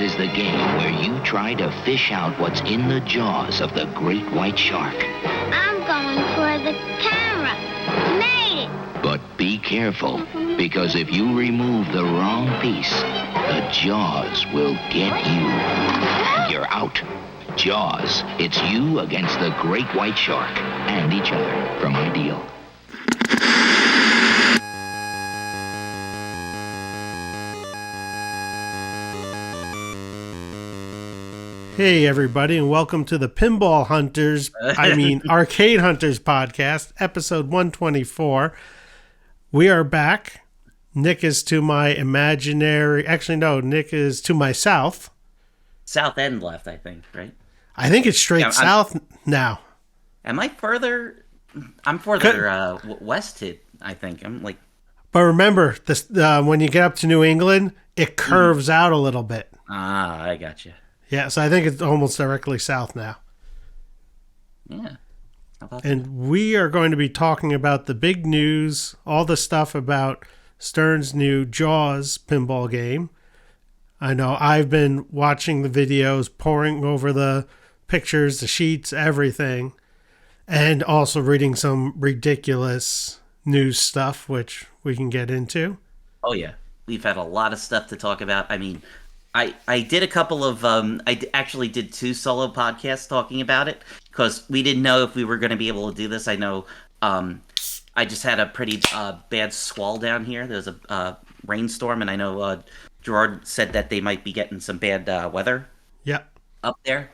is the game where you try to fish out what's in the jaws of the great white shark. I'm going for the camera. Made it. But be careful, because if you remove the wrong piece, the jaws will get you. You're out. Jaws. It's you against the great white shark and each other from Ideal. Hey everybody, and welcome to the Pinball Hunters, Arcade Hunters podcast, episode 124. We are back. Nick is to my imaginary, actually no, Nick is to my south. South and left, I think, right? I think it's straight south now. Am I further? I'm further west, I think. I'm like... But remember, this when you get up to New England, it curves out a little bit. Ah, I got you. Yeah, so I think it's almost directly south now. Yeah. How about and that? We are going to be talking about the big news, all the stuff about Stern's new Jaws pinball game. I know I've been watching the videos, poring over the pictures, the sheets, everything, and also reading some ridiculous news stuff, which we can get into. Oh, yeah. We've had a lot of stuff to talk about. I mean... I did a couple of, actually did 2 solo podcasts talking about it, because we didn't know if we were going to be able to do this. I know I just had a pretty bad squall down here. There's a rainstorm, and I know Gerard said that they might be getting some bad weather up there.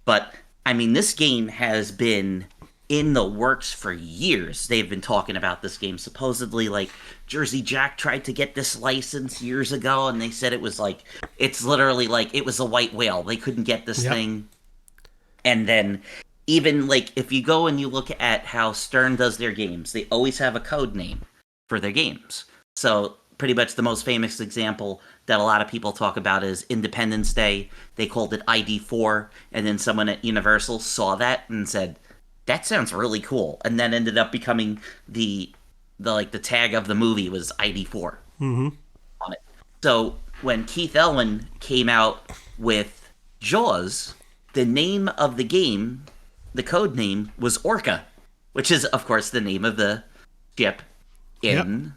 But, I mean, this game has been in the works for years. They've been talking about this game. Supposedly, like, Jersey Jack tried to get this license years ago, and they said it was like, it's literally like, it was a white whale. They couldn't get this thing. And then, even, like, if you go and you look at how Stern does their games, they always have a code name for their games. So, pretty much the most famous example that a lot of people talk about is Independence Day. They called it ID4, and then someone at Universal saw that and said, that sounds really cool, and then ended up becoming the tag of the movie was ID4 on it. So when Keith Elwin came out with Jaws, the name of the game, the code name was Orca, which is of course the name of the ship in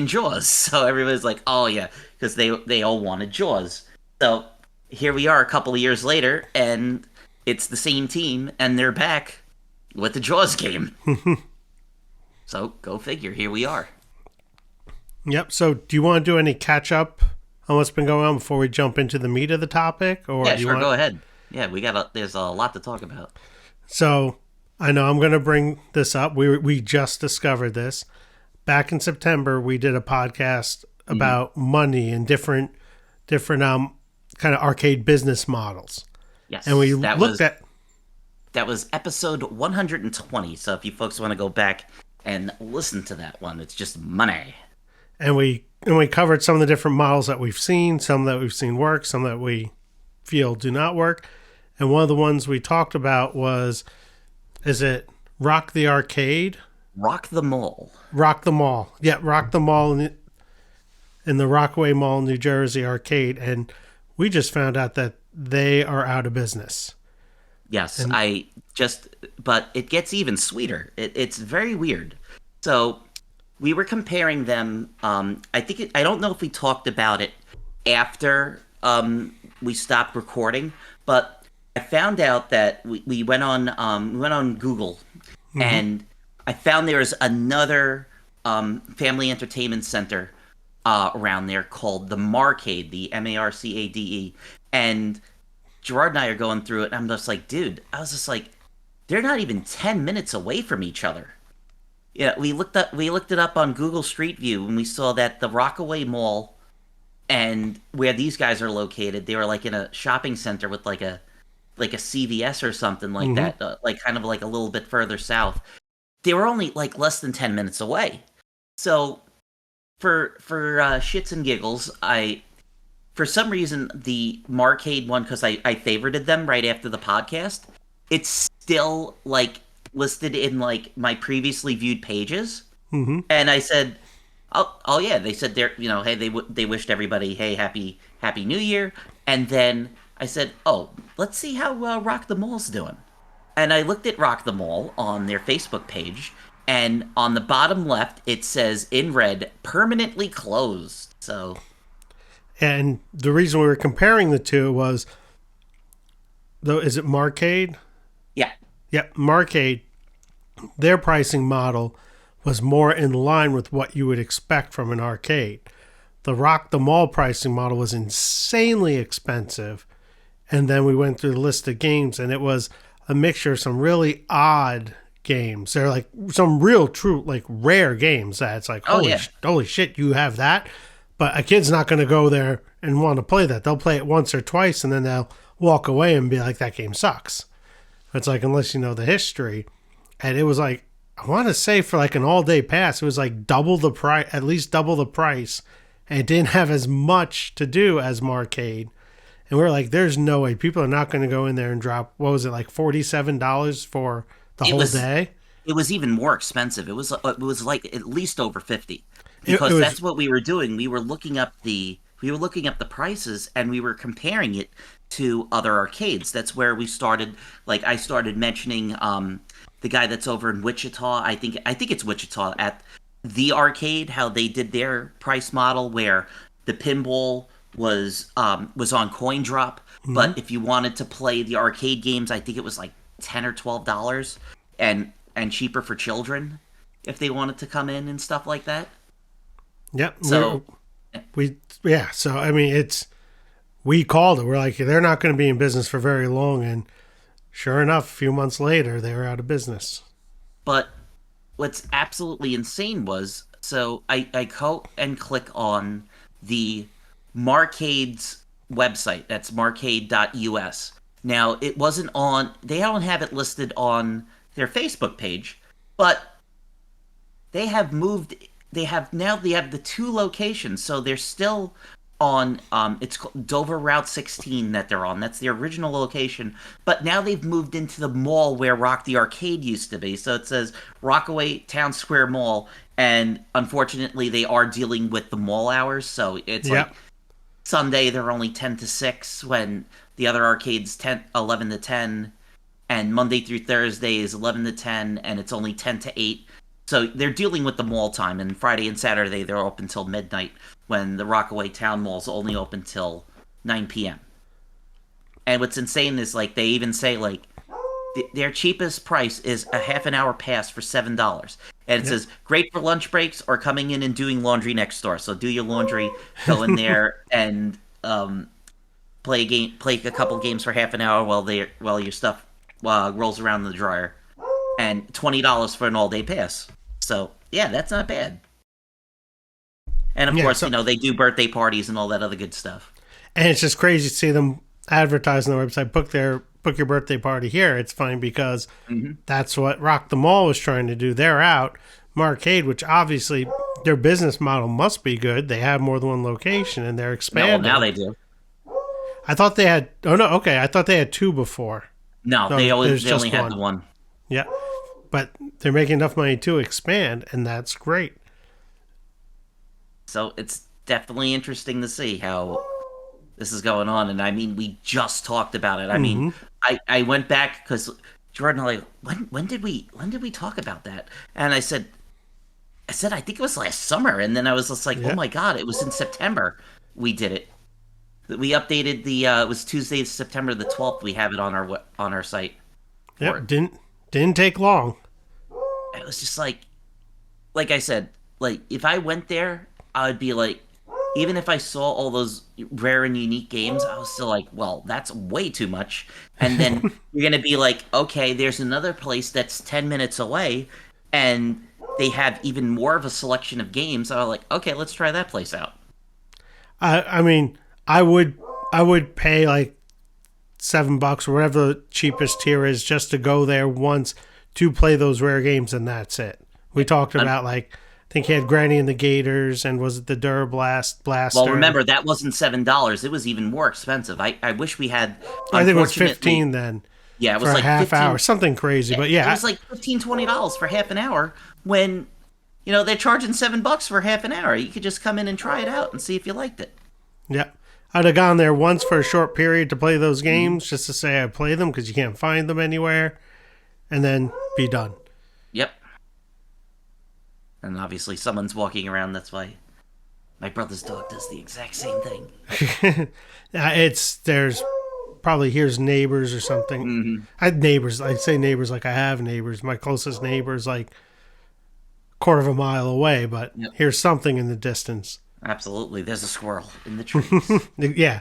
Jaws. So everybody's like, oh yeah, because they all wanted Jaws. So here we are a couple of years later, and it's the same team, and they're back with the Jaws game. So, go figure. Here we are. Yep. So, do you want to do any catch-up on what's been going on before we jump into the meat of the topic? Or yeah, sure. Go ahead. Yeah, there's a lot to talk about. So, I know I'm going to bring this up. We just discovered this. Back in September, we did a podcast about money and different kind of arcade business models. Yes. And we looked at... That was episode 120, so if you folks want to go back and listen to that one, it's just money. And we covered some of the different models that we've seen, some that we've seen work, some that we feel do not work. And one of the ones we talked about was, is it Rock the Arcade? Rock the Mall. Rock the Mall. Yeah, Rock the Mall in the Rockaway Mall, New Jersey arcade. And we just found out that they are out of business. Yes, but it gets even sweeter. It's very weird. So we were comparing them. I don't know if we talked about it after we stopped recording, but I found out that we went on Google, and I found there was another family entertainment center around there called the Marcade, the Marcade, and Gerard and I are going through it, and I'm just like, dude, they're not even 10 minutes away from each other. Yeah, we looked it up on Google Street View, and we saw that the Rockaway Mall and where these guys are located, they were like in a shopping center with like a CVS or something like that, like kind of like a little bit further south. They were only like less than 10 minutes away. So for shits and giggles, for some reason, the Marcade one, because I favorited them right after the podcast, it's still, like, listed in, like, my previously viewed pages. And I said, oh yeah, they said they're, hey, they wished everybody, hey, happy New Year. And then I said, oh, let's see how Rock the Mall's doing. And I looked at Rock the Mall on their Facebook page, and on the bottom left, it says in red, permanently closed. So, And the reason we were comparing the two was, though, is it Marcade? yeah. Yep, Marcade, their pricing model was more in line with what you would expect from an arcade. The Rock the Mall pricing model was insanely expensive. And then we went through the list of games, and it was a mixture of some really odd games. They're like some real true, like rare games that it's like, holy shit, you have that? But a kid's not going to go there and want to play that. They'll play it once or twice, and then they'll walk away and be like, that game sucks. It's like, unless you know the history. And it was like, I want to say for like an all-day pass, it was like double the price, at least double the price. And it didn't have as much to do as Marcade. And we're like, there's no way. People are not going to go in there and drop, what was it, like $47 for the whole day? It was even more expensive. It was like at least over 50. Because that's what we were doing. We were looking up the prices, and we were comparing it to other arcades. That's where we started. Like, I started mentioning the guy that's over in Wichita. I think it's Wichita, at the arcade, how they did their price model where the pinball was on coin drop, but if you wanted to play the arcade games, I think it was like $10 or $12, and cheaper for children if they wanted to come in and stuff like that. Yep. So So I mean, we called it. We're like, they're not going to be in business for very long, and sure enough, a few months later, they were out of business. But what's absolutely insane was, so I go and click on the Marcade's website. That's marcade.us. Now, it wasn't on, they don't have it listed on their Facebook page, but they have moved, they have the two locations, so they're still on, it's called Dover Route 16 that they're on. That's the original location, but now they've moved into the mall where Rock the Arcade used to be. So it says Rockaway Town Square Mall, and unfortunately they are dealing with the mall hours, so it's like Sunday they're only 10 to 6, when the other arcade's 11 to 10, and Monday through Thursday is 11 to 10, and it's only 10 to 8. So they're dealing with the mall time, and Friday and Saturday they're open until midnight, when the Rockaway Town Mall's only open till 9 p.m. And what's insane is, like, they even say, like, their cheapest price is a half an hour pass for $7. And it says, great for lunch breaks or coming in and doing laundry next door. So do your laundry, go in there, and play a couple games for half an hour while your stuff rolls around in the dryer. And $20 for an all-day pass. So, yeah, that's not bad. And, of course, they do birthday parties and all that other good stuff. And it's just crazy to see them advertise on their website, book your birthday party here. It's funny because that's what Rock the Mall was trying to do. They're out. Marcade, which obviously their business model must be good. They have more than one location, and they're expanding. No, now they do. I thought they had... Oh, no, okay. I thought they had two before. No, they only had the one. Yeah. But they're making enough money to expand, and that's great. So it's definitely interesting to see how this is going on. And I mean, we just talked about it. I mean, I went back because Jordan and I, when did we talk about that? And I said, I think it was last summer. And then I was just like, oh my God, it was in September we did it. We updated it was Tuesday, September the 12th. We have it on our site. Yeah, didn't take long. It was just like I said, like, if I went there, I would be like, even if I saw all those rare and unique games, I was still like, well, that's way too much. And then you're going to be like, okay, there's another place that's 10 minutes away, and they have even more of a selection of games. So I'm like, okay, let's try that place out. I mean, I would pay like $7 or whatever the cheapest tier is just to go there once to play those rare games, and that's it. We talked about, like, I think he had Granny and the Gators, and was it the Durblast Blaster? Well, remember, that wasn't $7. It was even more expensive. I wish we had... I think it was $15 then. Yeah, it was for like a half 15, hour, something crazy. But yeah, it was like $15, $20 for half an hour, when, they're charging $7 for half an hour. You could just come in and try it out and see if you liked it. Yeah. I'd have gone there once for a short period to play those games, just to say I play them because you can't find them anywhere, and then be done. Yep. And obviously someone's walking around, that's why my brother's dog does the exact same thing. There's probably here's neighbors or something. Mm-hmm. I had neighbors. I say neighbors like I have neighbors. My closest neighbor is like a quarter of a mile away, but here's something in the distance. Absolutely. There's a squirrel in the trees. Yeah.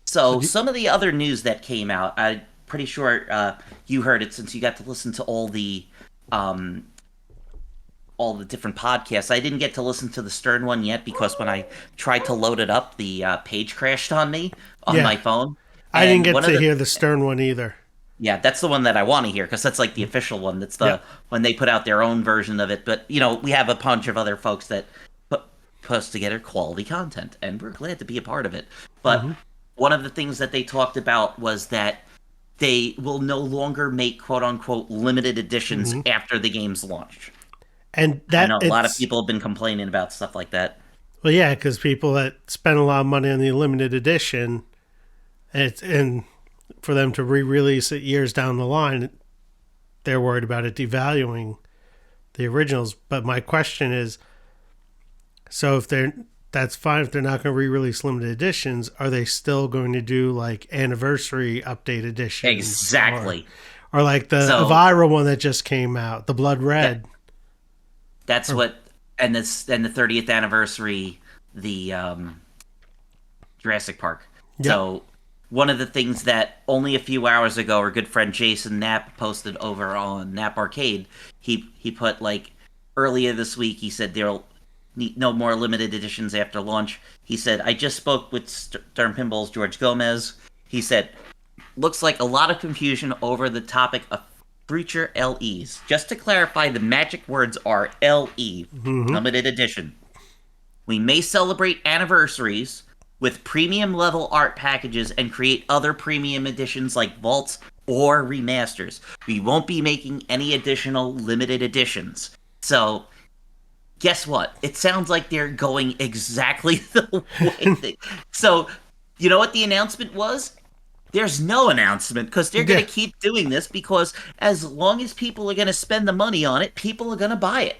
So some of the other news that came out, I'm pretty sure you heard it since you got to listen to all the different podcasts. I didn't get to listen to the Stern one yet because when I tried to load it up, the page crashed on me on my phone. I didn't get to hear the Stern one either. Yeah, that's the one that I want to hear because that's like the official one. That's when they put out their own version of it. But, we have a bunch of other folks that post together quality content, and we're glad to be a part of it. But one of the things that they talked about was that they will no longer make quote-unquote limited editions after the game's launch. And that I know a lot of people have been complaining about stuff like that. Well, yeah, because people that spend a lot of money on the limited edition, and for them to re-release it years down the line, they're worried about it devaluing the originals. But my question is, so that's fine if they're not going to re-release limited editions, are they still going to do like anniversary update editions? Exactly. Or like the Elvira one that just came out, the Blood Red. That's what, and the 30th anniversary, the Jurassic Park. Yep. So one of the things that only a few hours ago our good friend Jason Knapp posted over on Knapp Arcade, he put like earlier this week, he said there'll no more limited editions after launch. He said, I just spoke with Stern Pinball's George Gomez. He said, looks like a lot of confusion over the topic of future LEs. Just to clarify, the magic words are LE, limited edition. We may celebrate anniversaries with premium level art packages and create other premium editions like vaults or remasters. We won't be making any additional limited editions. So, guess what? It sounds like they're going exactly the way So, you know what the announcement was? There's no announcement because they're going to keep doing this because as long as people are going to spend the money on it, people are going to buy it.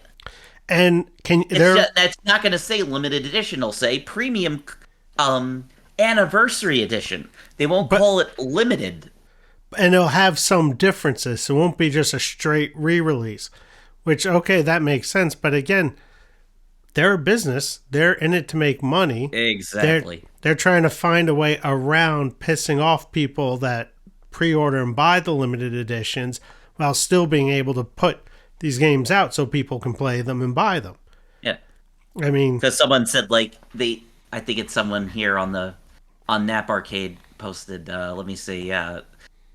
And that's not going to say limited edition. They'll say premium anniversary edition. They won't call it limited. And it'll have some differences. So it won't be just a straight re-release, which, okay, that makes sense. But again, they're a business. They're in it to make money. Exactly. They're trying to find a way around pissing off people that pre-order and buy the limited editions while still being able to put these games out so people can play them and buy them. Yeah. I mean, because someone said I think it's someone here on Knapp Arcade posted, let me see,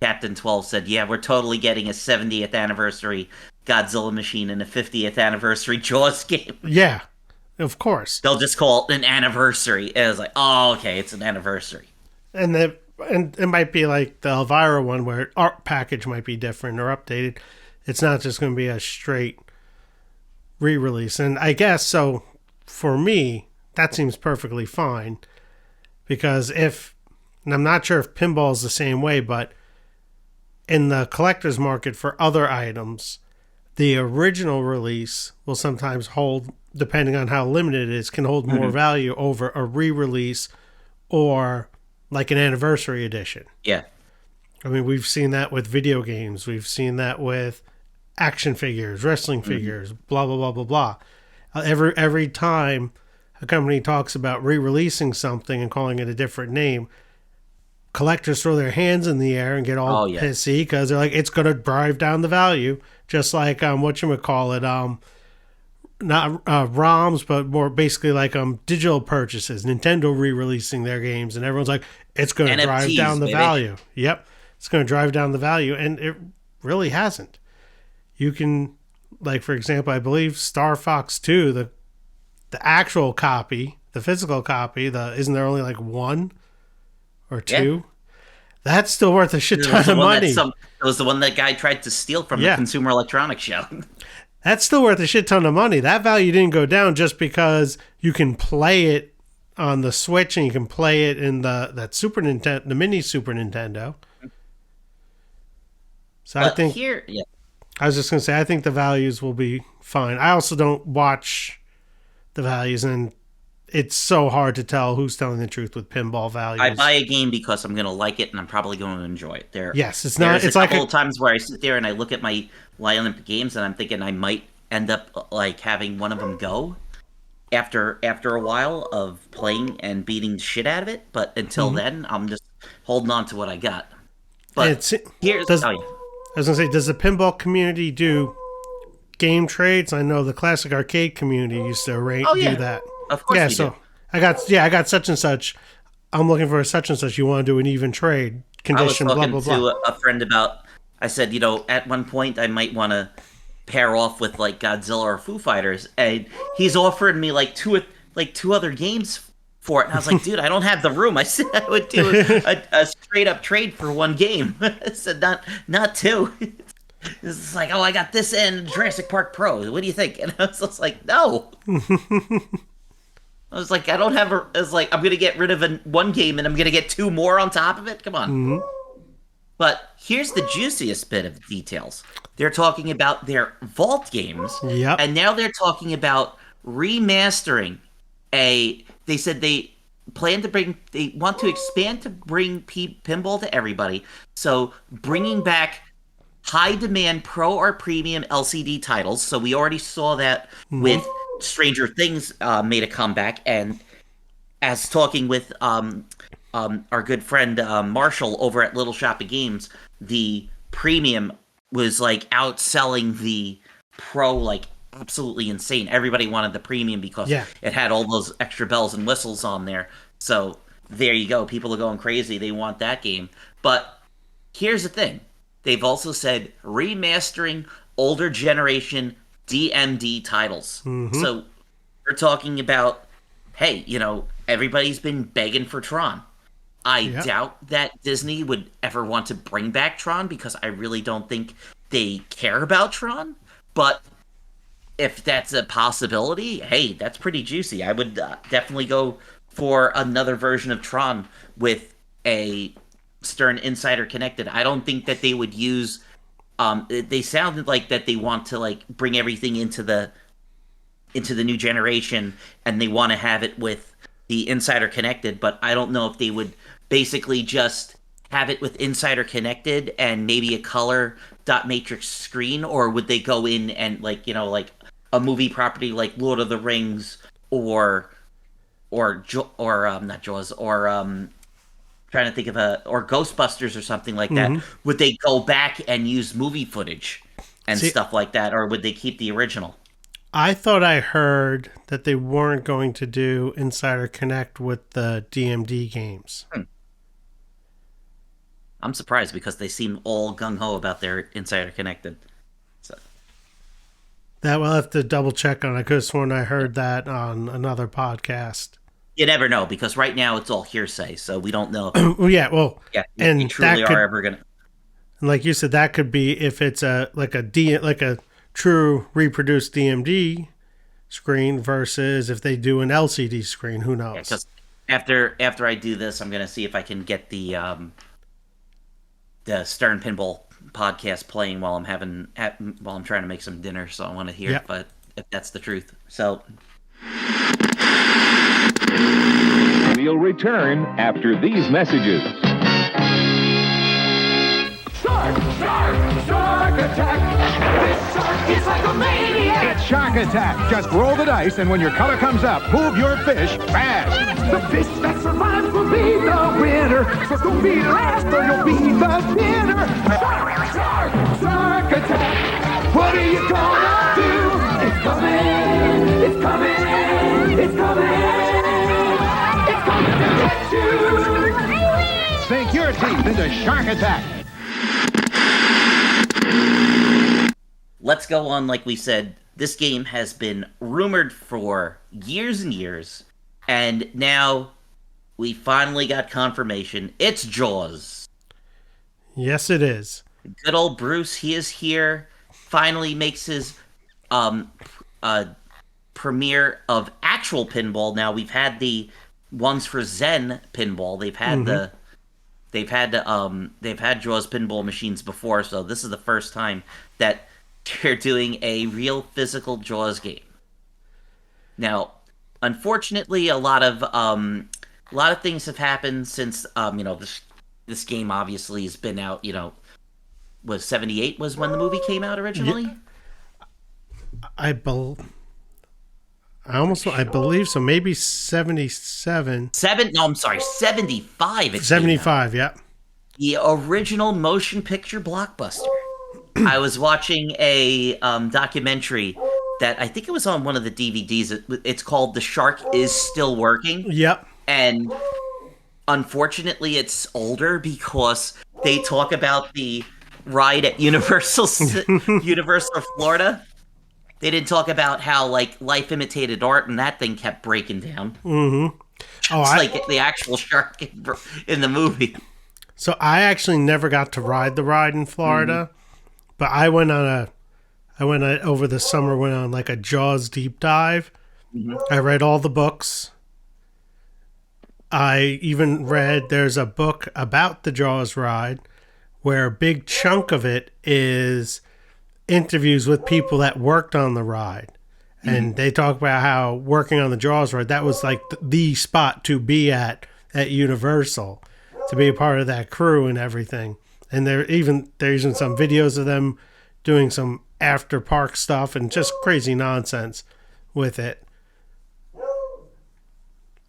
Captain 12 said, yeah, we're totally getting a 70th anniversary Godzilla machine and a 50th anniversary Jaws game. Yeah. Of course. They'll just call it an anniversary. And it's like, oh, okay, it's an anniversary. And it might be like the Elvira one where art package might be different or updated. It's not just going to be a straight re-release. And I guess, so for me, that seems perfectly fine. Because and I'm not sure if pinball is the same way, but in the collector's market for other items, the original release will sometimes hold, depending on how limited it is, can hold more value over a re-release or like an anniversary edition. Yeah. I mean, we've seen that with video games. We've seen that with action figures, wrestling figures, blah, blah, blah, blah, blah. Every time a company talks about re-releasing something and calling it a different name, collectors throw their hands in the air and get all pissy because they're like, it's going to drive down the value. Just like, whatchamacallit, not ROMs, but more basically like digital purchases, Nintendo re-releasing their games, and everyone's like, it's going to drive down the value. Yep, it's going to drive down the value, and it really hasn't. You can, like, for example, I believe Star Fox 2, the actual copy, the physical copy, isn't there only like one or two? Yeah. That's still worth a shit ton of money. It was the one that guy tried to steal from the Consumer Electronics Show. That's still worth a shit ton of money. That value didn't go down just because you can play it on the Switch, and you can play it in that Super Nintendo, the mini Super Nintendo. So But I think here, yeah. I was just gonna say I think the values will be fine. I also don't watch the values, and it's so hard to tell who's telling the truth with pinball values. I buy a game because I'm going to like it and I'm probably going to enjoy it. Yes, it's not. It's a like couple of times where I sit there and I look at my Olympic games and I'm thinking I might end up like having one of them go after a while of playing and beating the shit out of it. But until then, I'm just holding on to what I got. But here's I was gonna say, does the pinball community do game trades? I know the classic arcade community used to do that. Of course, yeah. We So do. I got such and such. I'm looking for a such and such. You want to do an even trade condition? I was Blah talking blah to blah. a friend about. I said, at one point I might want to pair off with like Godzilla or Foo Fighters, and he's offering me like two other games for it, and I was like, dude, I don't have the room. I said I would do a straight up trade for one game. I said not two. It's like, oh, I got this and Jurassic Park Pro. What do you think? And I was just like, no. I was like, I don't have a. I was like, I'm gonna get rid of one game and I'm gonna get two more on top of it. Come on. Mm-hmm. But here's the juiciest bit of details. They're talking about their Vault games, and now they're talking about remastering They said they want to expand to bring pinball to everybody. So bringing back high demand pro or premium LCD titles. So we already saw that with Stranger Things made a comeback, and as talking with our good friend Marshall over at Little Shop of Games, the premium was like outselling the pro like absolutely insane. Everybody wanted the premium because it had all those extra bells and whistles on there. So there you go. People are going crazy. They want that game. But here's the thing. They've also said remastering older generation DMD titles. Mm-hmm. So we're talking about, hey, everybody's been begging for Tron. I doubt that Disney would ever want to bring back Tron because I really don't think they care about Tron. But if that's a possibility, hey, that's pretty juicy. I would definitely go for another version of Tron with a Stern Insider connected. I don't think that they would use. They sounded like that they want to like bring everything into the new generation, and they want to have it with the Insider connected. But I don't know if they would basically just have it with Insider connected and maybe a color dot matrix screen, or would they go in and like a movie property like Lord of the Rings or not Jaws or trying to think of or Ghostbusters or something like that. Would they go back and use movie footage and stuff like that, or would they keep the original? I thought I heard that they weren't going to do Insider Connect with the DMD games. I'm surprised because they seem all gung-ho about their Insider Connected. So. That we'll have to double check on. I could have sworn I heard that on another podcast. You never know, because right now it's all hearsay, so we don't know. And we truly are ever gonna. Like you said, that could be if it's a true reproduced DMD screen versus if they do an LCD screen. Who knows? Because after I do this, I'm gonna see if I can get the Stern Pinball podcast playing while I'm trying to make some dinner. So I want to hear it, but if that's the truth, so. We'll return after these messages. Shark attack! This shark is like a maniac! It's Shark Attack. Just roll the dice, and when your color comes up, move your fish fast. The fish that survives will be the winner. So don't be last or you'll be the winner. Shark attack! What are you gonna do? It's coming! It's coming! It's coming! It's coming to get you! Sink your teeth into Shark Attack. Let's go on. Like we said, this game has been rumored for years and years, and now we finally got confirmation. It's Jaws. Yes, it is. Good old Bruce, he is here. Finally makes his premiere of actual pinball. Now, we've had the ones for Zen pinball. They've had they've had Jaws pinball machines before, so this is the first time that they're doing a real physical Jaws game. Now, unfortunately, a lot of things have happened since this game obviously has been out. Was 78 was when the movie came out originally? I believe so. Maybe 77. 75. 75, yeah. The original motion picture blockbuster. I was watching a documentary that I think it was on one of the DVDs. It's called "The Shark Is Still Working." Yep. And unfortunately, it's older because they talk about the ride at Universal Florida. They didn't talk about how life imitated art and that thing kept breaking down. Mm-hmm. Like the actual shark in the movie. So I actually never got to ride the ride in Florida, but I went over the summer, went on like a Jaws deep dive. Mm-hmm. I read all the books. I even read, there's a book about the Jaws ride where a big chunk of it is interviews with people that worked on the ride. And they talk about how working on the Jaws ride, that was like the spot to be at Universal, to be a part of that crew and everything. And there's even some videos of them doing some after park stuff and just crazy nonsense with it.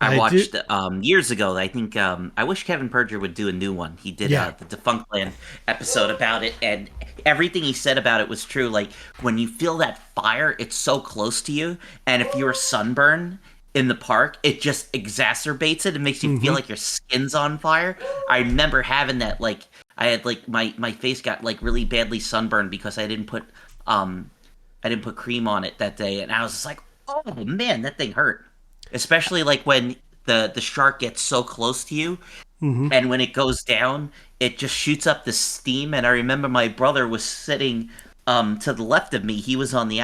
I watched years ago. I think I wish Kevin Perger would do a new one. He did the Defunct Land episode about it, and everything he said about it was true. Like when you feel that fire, it's so close to you, and if you're sunburned in the park, it just exacerbates it. It makes you feel like your skin's on fire. I remember having that. Like I had my face got really badly sunburned because I didn't put cream on it that day, and I was just like, oh man, that thing hurt. Especially when the shark gets so close to you, and when it goes down, it just shoots up the steam. And I remember my brother was sitting to the left of me. He was on the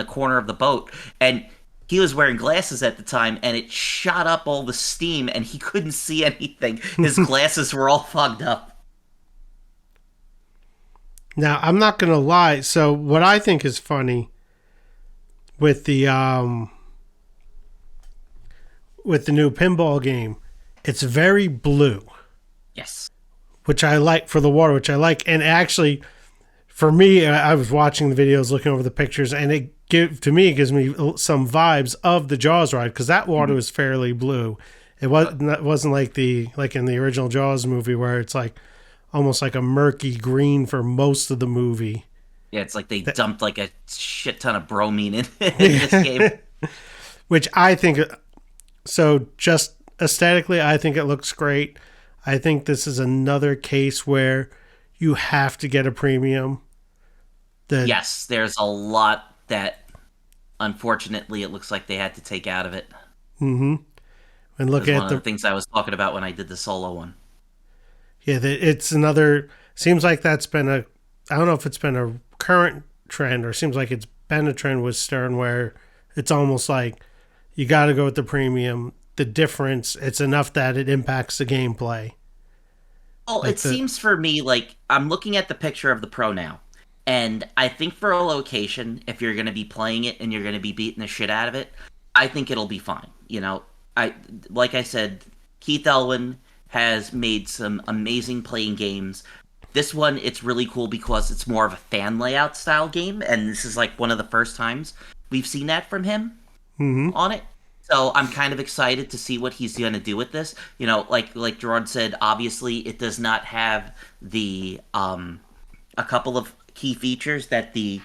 corner of the boat, and he was wearing glasses at the time, and it shot up all the steam, and he couldn't see anything. His glasses were all fogged up. Now, I'm not going to lie. So what I think is funny with the new pinball game, it's very blue. Yes. Which I like for the water, which I like. And actually, for me, I was watching the videos, looking over the pictures, and it gives me some vibes of the Jaws ride, because that water was fairly blue. It wasn't like in the original Jaws movie where it's almost like a murky green for most of the movie. Yeah, it's like they dumped a shit ton of bromine in this game. Which I think, so just aesthetically, I think it looks great. I think this is another case where you have to get a premium. Yes, there's a lot that, unfortunately, it looks like they had to take out of it. Mm-hmm. And look at one of the things I was talking about when I did the solo one. Yeah, it's another, seems like that's been I don't know if it's been a current trend, or seems like it's been a trend with Stern, where it's almost like you got to go with the premium. The difference, it's enough that it impacts the gameplay. Well, it seems for me I'm looking at the picture of the Pro now, and I think for a location, if you're going to be playing it and you're going to be beating the shit out of it, I think it'll be fine. Like I said, Keith Elwin has made some amazing playing games. This one, it's really cool because it's more of a fan layout style game, and this is one of the first times we've seen that from him on it. So I'm kind of excited to see what he's going to do with this. Like Gerard said, obviously it does not have the a couple of key features that the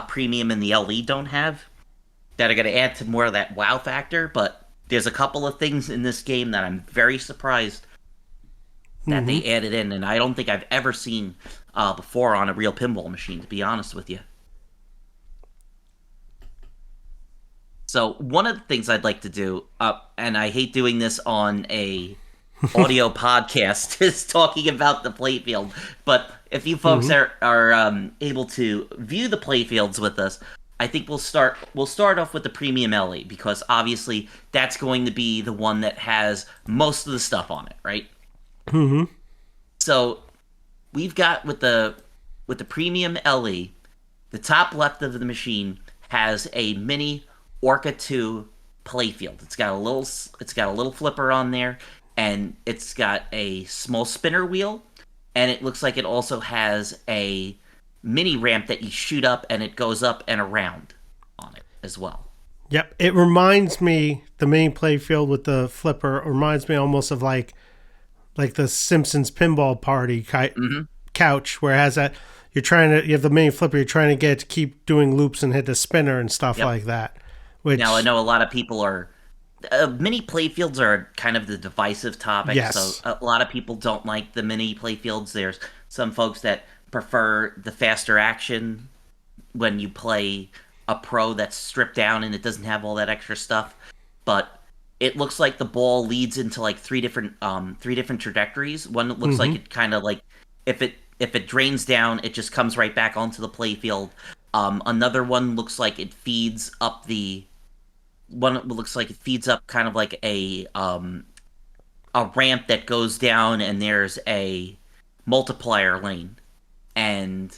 Premium and the LE don't have that are going to add to more of that wow factor, but there's a couple of things in this game that I'm very surprised that they added in, and I don't think I've ever seen before on a real pinball machine, to be honest with you. So one of the things I'd like to do, and I hate doing this on a audio podcast, is talking about the playfield. But if you folks are able to view the playfields with us, I think we'll start off with the premium LE because obviously that's going to be the one that has most of the stuff on it, right? Mm-hmm. So we've got with the premium LE, the top left of the machine has a mini Orca 2 playfield. It's got a little flipper on there, and it's got a small spinner wheel, and it looks like it also has a mini ramp that you shoot up and it goes up and around on it as well. Yep. It reminds me, the main playfield with the flipper reminds me almost of like the Simpsons pinball party couch, where it has that, you have the main flipper, you're trying to get to keep doing loops and hit the spinner and stuff like that. Which, now, I know a lot of people are, mini playfields are kind of the divisive topic, yes. So a lot of people don't like the mini playfields. There's some folks that prefer the faster action when you play a Pro that's stripped down and it doesn't have all that extra stuff. But it looks like the ball leads into like three different trajectories. One looks like it kind of like if it drains down, it just comes right back onto the playfield. Another one looks like it feeds up kind of like a ramp that goes down, and there's a multiplier lane. And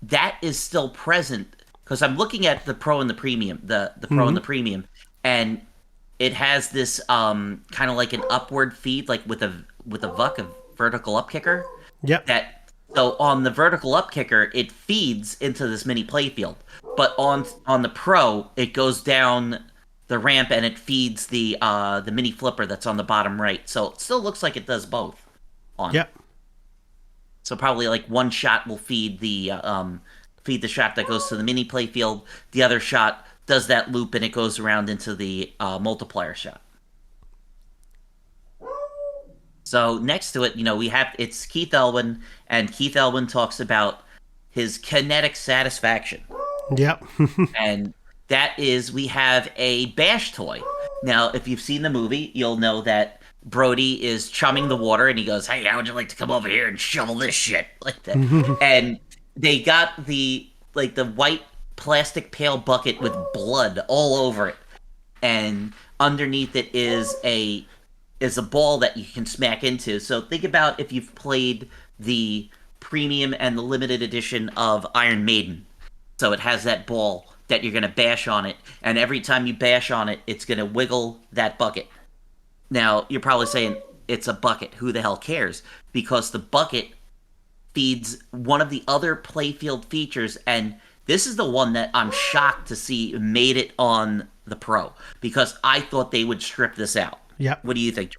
that is still present because I'm looking at the Pro and the Premium, the Pro and the Premium, and it has this kind of like an upward feed, like with a VUC, a vertical up kicker. Yep. So on the vertical up kicker, it feeds into this mini playfield, but on the Pro, it goes down the ramp and it feeds the mini flipper that's on the bottom right. So it still looks like it does both. Yep. So probably like one shot will feed the shot that goes to the mini playfield. The other shot does that loop and it goes around into the multiplier shot. So next to it, it's Keith Elwin, and Keith Elwin talks about his kinetic satisfaction. Yep. And that is, we have a bash toy. Now, if you've seen the movie, you'll know that Brody is chumming the water, and he goes, "Hey, how would you like to come over here and shovel this shit?" Like that. And they got the white plastic pail bucket with blood all over it, and underneath it is a ball that you can smack into. So think about if you've played the premium and the limited edition of Iron Maiden. So it has that ball that you're going to bash on it, and every time you bash on it, it's going to wiggle that bucket. Now, you're probably saying, it's a bucket. Who the hell cares? Because the bucket feeds one of the other playfield features, and this is the one that I'm shocked to see made it on the Pro, because I thought they would strip this out. Yeah. What do you think?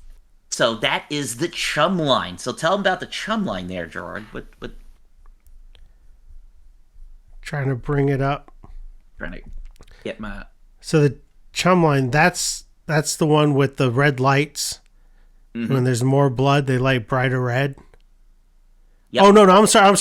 So that is the chum line. So tell them about the chum line there, Gerard. What? Trying to bring it up. Trying to get my... So the chum line, that's the one with the red lights. Mm-hmm. When there's more blood, they light brighter red. Yep. Oh no, I'm sorry.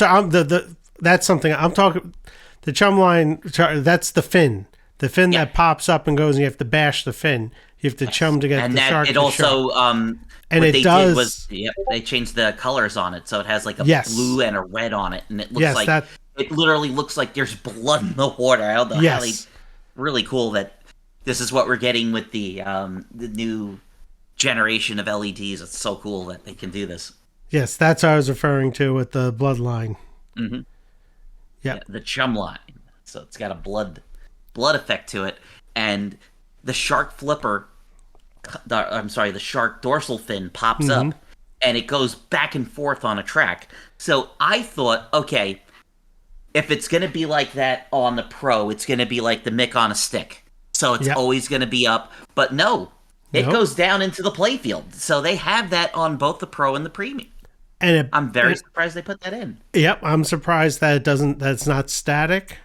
That's something I'm talking. The chum line, that's the fin. The fin that pops up and goes, and you have to bash the fin. You have to chum to get the shark. And it also, and they changed the colors on it, so it has like a blue and a red on it, and it looks it literally looks like there's blood in the water. I don't know how really cool that this is what we're getting with the new generation of LEDs. It's so cool that they can do this. Yes, that's what I was referring to with the bloodline. Mm-hmm. Yeah, the chum line. So it's got a blood effect to it, and the shark flipper. The shark dorsal fin pops up, and it goes back and forth on a track. So I thought, okay, if it's going to be like that on the Pro, it's going to be like the Mick on a stick. So it's always going to be up. But no, it goes down into the playfield. So they have that on both the Pro and the Premium. And I'm very surprised they put that in. Yep, I'm surprised that that's not static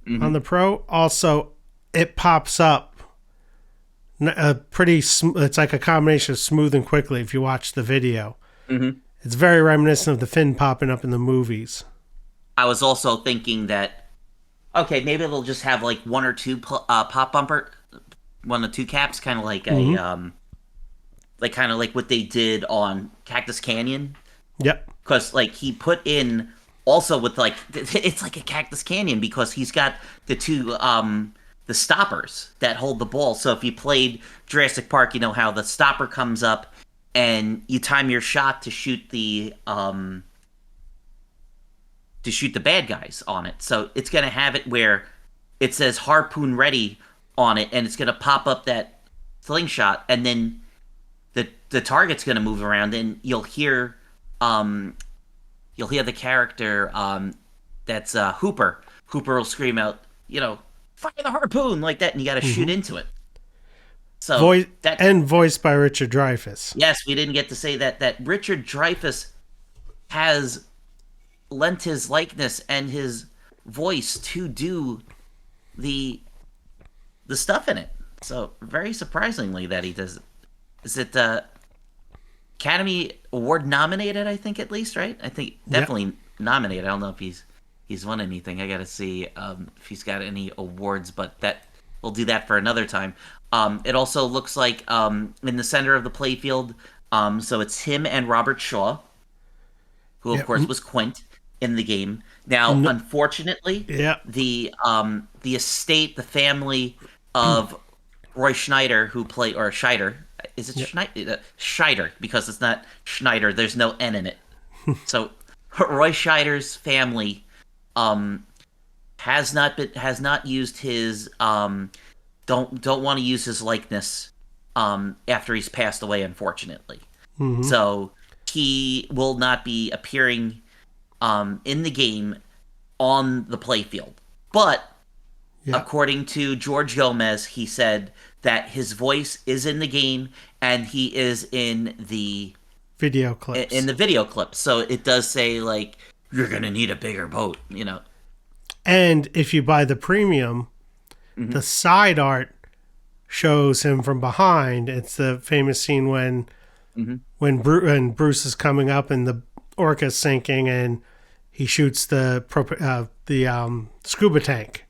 on the Pro. Also, it pops up it's like a combination of smooth and quickly if you watch the video. Mm-hmm. It's very reminiscent of the fin popping up in the movies. I was also thinking that, okay, maybe they'll just have like one or two pop bumper, one or two caps, kind of like like what they did on Cactus Canyon. Yep. Because like he put in also with like it's like a Cactus Canyon because he's got the two the stoppers that hold the ball. So if you played Jurassic Park, you know how the stopper comes up and you time your shot to shoot the bad guys on it. So it's gonna have it where it says harpoon ready on it, and it's gonna pop up that slingshot, and then the target's gonna move around, and you'll hear the character that's Hooper. Hooper will scream out, you know, fire the harpoon like that, and you got to shoot into it. So voiced by Richard Dreyfuss. Yes, we didn't get to say that Richard Dreyfuss has lent his likeness and his voice to do the stuff in it. So very surprisingly that he does. Is it Academy Award nominated? I think at least, right? I think definitely nominated. I don't know if he's won anything. I got to see if he's got any awards, but that we'll do that for another time. It also looks like in the center of the playfield. So it's him and Robert Shaw, who of course was Quint in the game. Now, unfortunately, the estate, the family of Roy Schneider, who played, or Scheider. Is it Schneider? Scheider, because it's not Schneider. There's no N in it. So Roy Scheider's family has not used his don't want to use his likeness after he's passed away, unfortunately. So he will not be appearing in the game on the playfield. But according to George Gomez, he said that his voice is in the game and he is in the video clips. In the video clips. So it does say, like, you're going to need a bigger boat, you know. And if you buy the premium, the side art shows him from behind. It's the famous scene when Bruce is coming up and the orca's sinking and he shoots the scuba tank.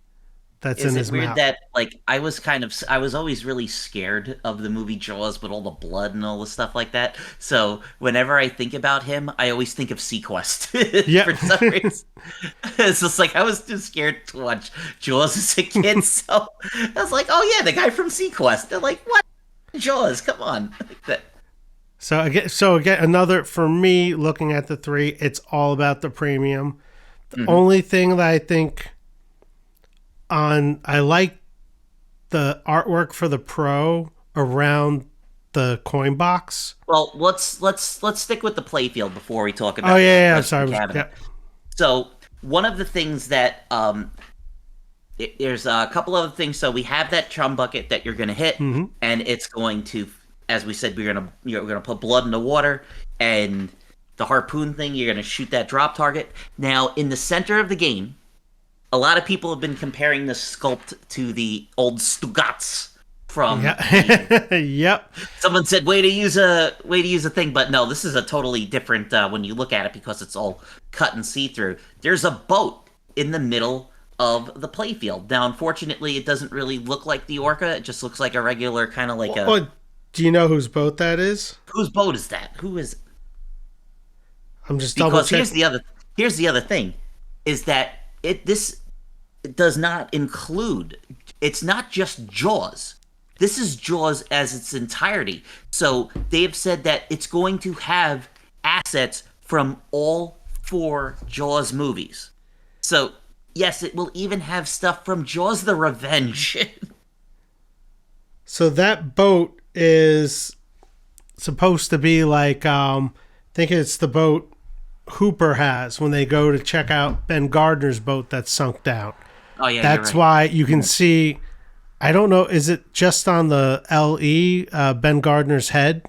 That's in his mouth. Is it weird that, like, I was always really scared of the movie Jaws with all the blood and all the stuff like that. So whenever I think about him, I always think of Sequest. For some reason. It's just like, I was too scared to watch Jaws as a kid. So I was like, oh yeah, the guy from Sequest. They're like, what? Jaws, come on. So again, another, for me, looking at the three, it's all about the premium. The only thing that I think I like the artwork for the Pro around the coin box. Well, let's stick with the playfield before we talk about. I'm sorry. So one of the things that there's a couple other things. So we have that chum bucket that you're going to hit, and it's going to, as we said, you're gonna put blood in the water, and the harpoon thing, you're gonna shoot that drop target. Now in the center of the game, a lot of people have been comparing this sculpt to the old Stugatz from. Someone said, way to use a thing, but no, this is a totally different when you look at it because it's all cut and see through. There's a boat in the middle of the playfield. Now, unfortunately, it doesn't really look like the Orca. It just looks like a regular kind of like a. Do you know whose boat that is? Whose boat is that? Who is? I'm just double checking. Because here's the other thing, is that it does not include. It's not just Jaws. This is Jaws as its entirety. So they've said that it's going to have assets from all 4 Jaws movies. So yes, it will even have stuff from Jaws: The Revenge. So that boat is supposed to be like, I think it's the boat Hooper has when they go to check out Ben Gardner's boat that's sunk down. Oh yeah, that's why you can see. I don't know. Is it just on the LE Ben Gardner's head?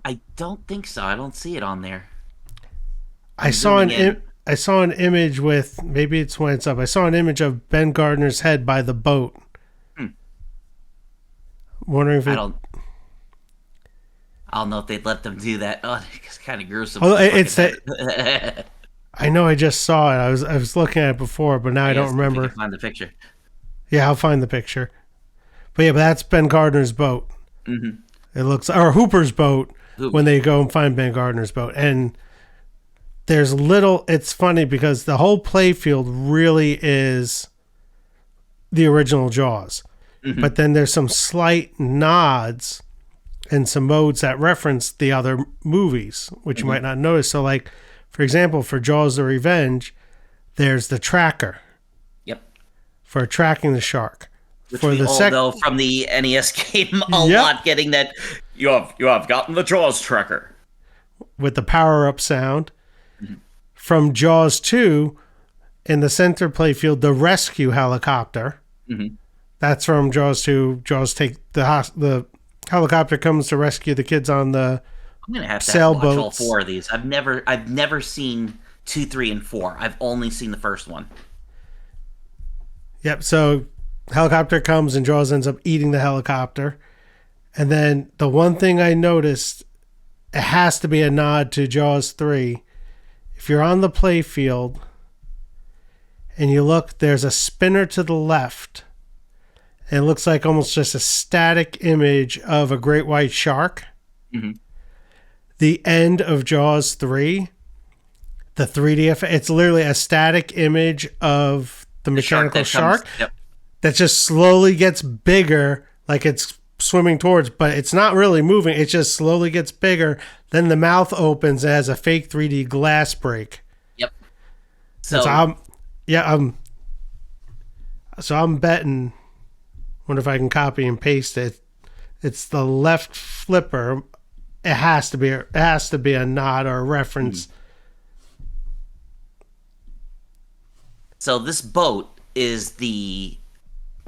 I don't think so. I don't see it on there. I saw an image with, maybe it's when it's up. I saw an image of Ben Gardner's head by the boat. Wondering if I don't know if they'd let them do that. Oh, it's kind of gruesome. Oh, it's that. I know. I just saw it. I was looking at it before, but now I don't remember. Find the picture. Yeah, I'll find the picture. But that's Ben Gardner's boat. It looks, or Hooper's boat when they go and find Ben Gardner's boat, and there's little, it's funny because the whole playfield really is the original Jaws. Mm-hmm. But then there's some slight nods and some modes that reference the other movies, which you might not notice. So, like, for example, for Jaws the Revenge, there's the tracker. Yep. For tracking the shark. Which for we the all know from the NES game a lot, getting that you have gotten the Jaws tracker. With the power-up sound. From Jaws 2, in the center playfield, the rescue helicopter. That's from Jaws 2. Jaws take the helicopter comes to rescue the kids on the I'm gonna have to sailboats. watch all 4 of these. I've never seen 2, 3, and 4. I've only seen the first one. Yep. So helicopter comes and Jaws ends up eating the helicopter. And then the one thing I noticed, it has to be a nod to Jaws 3. If you're on the playfield and you look, there's a spinner to the left. And it looks like almost just a static image of a great white shark. The end of Jaws 3, the 3D effect, it's literally a static image of the mechanical shark that just slowly gets bigger, like it's swimming towards, but it's not really moving. It just slowly gets bigger. Then the mouth opens and has a fake 3D glass break. Yep. So I'm betting. Wonder if I can copy and paste it. It's the left flipper. It has to be a nod or a reference. So this boat is the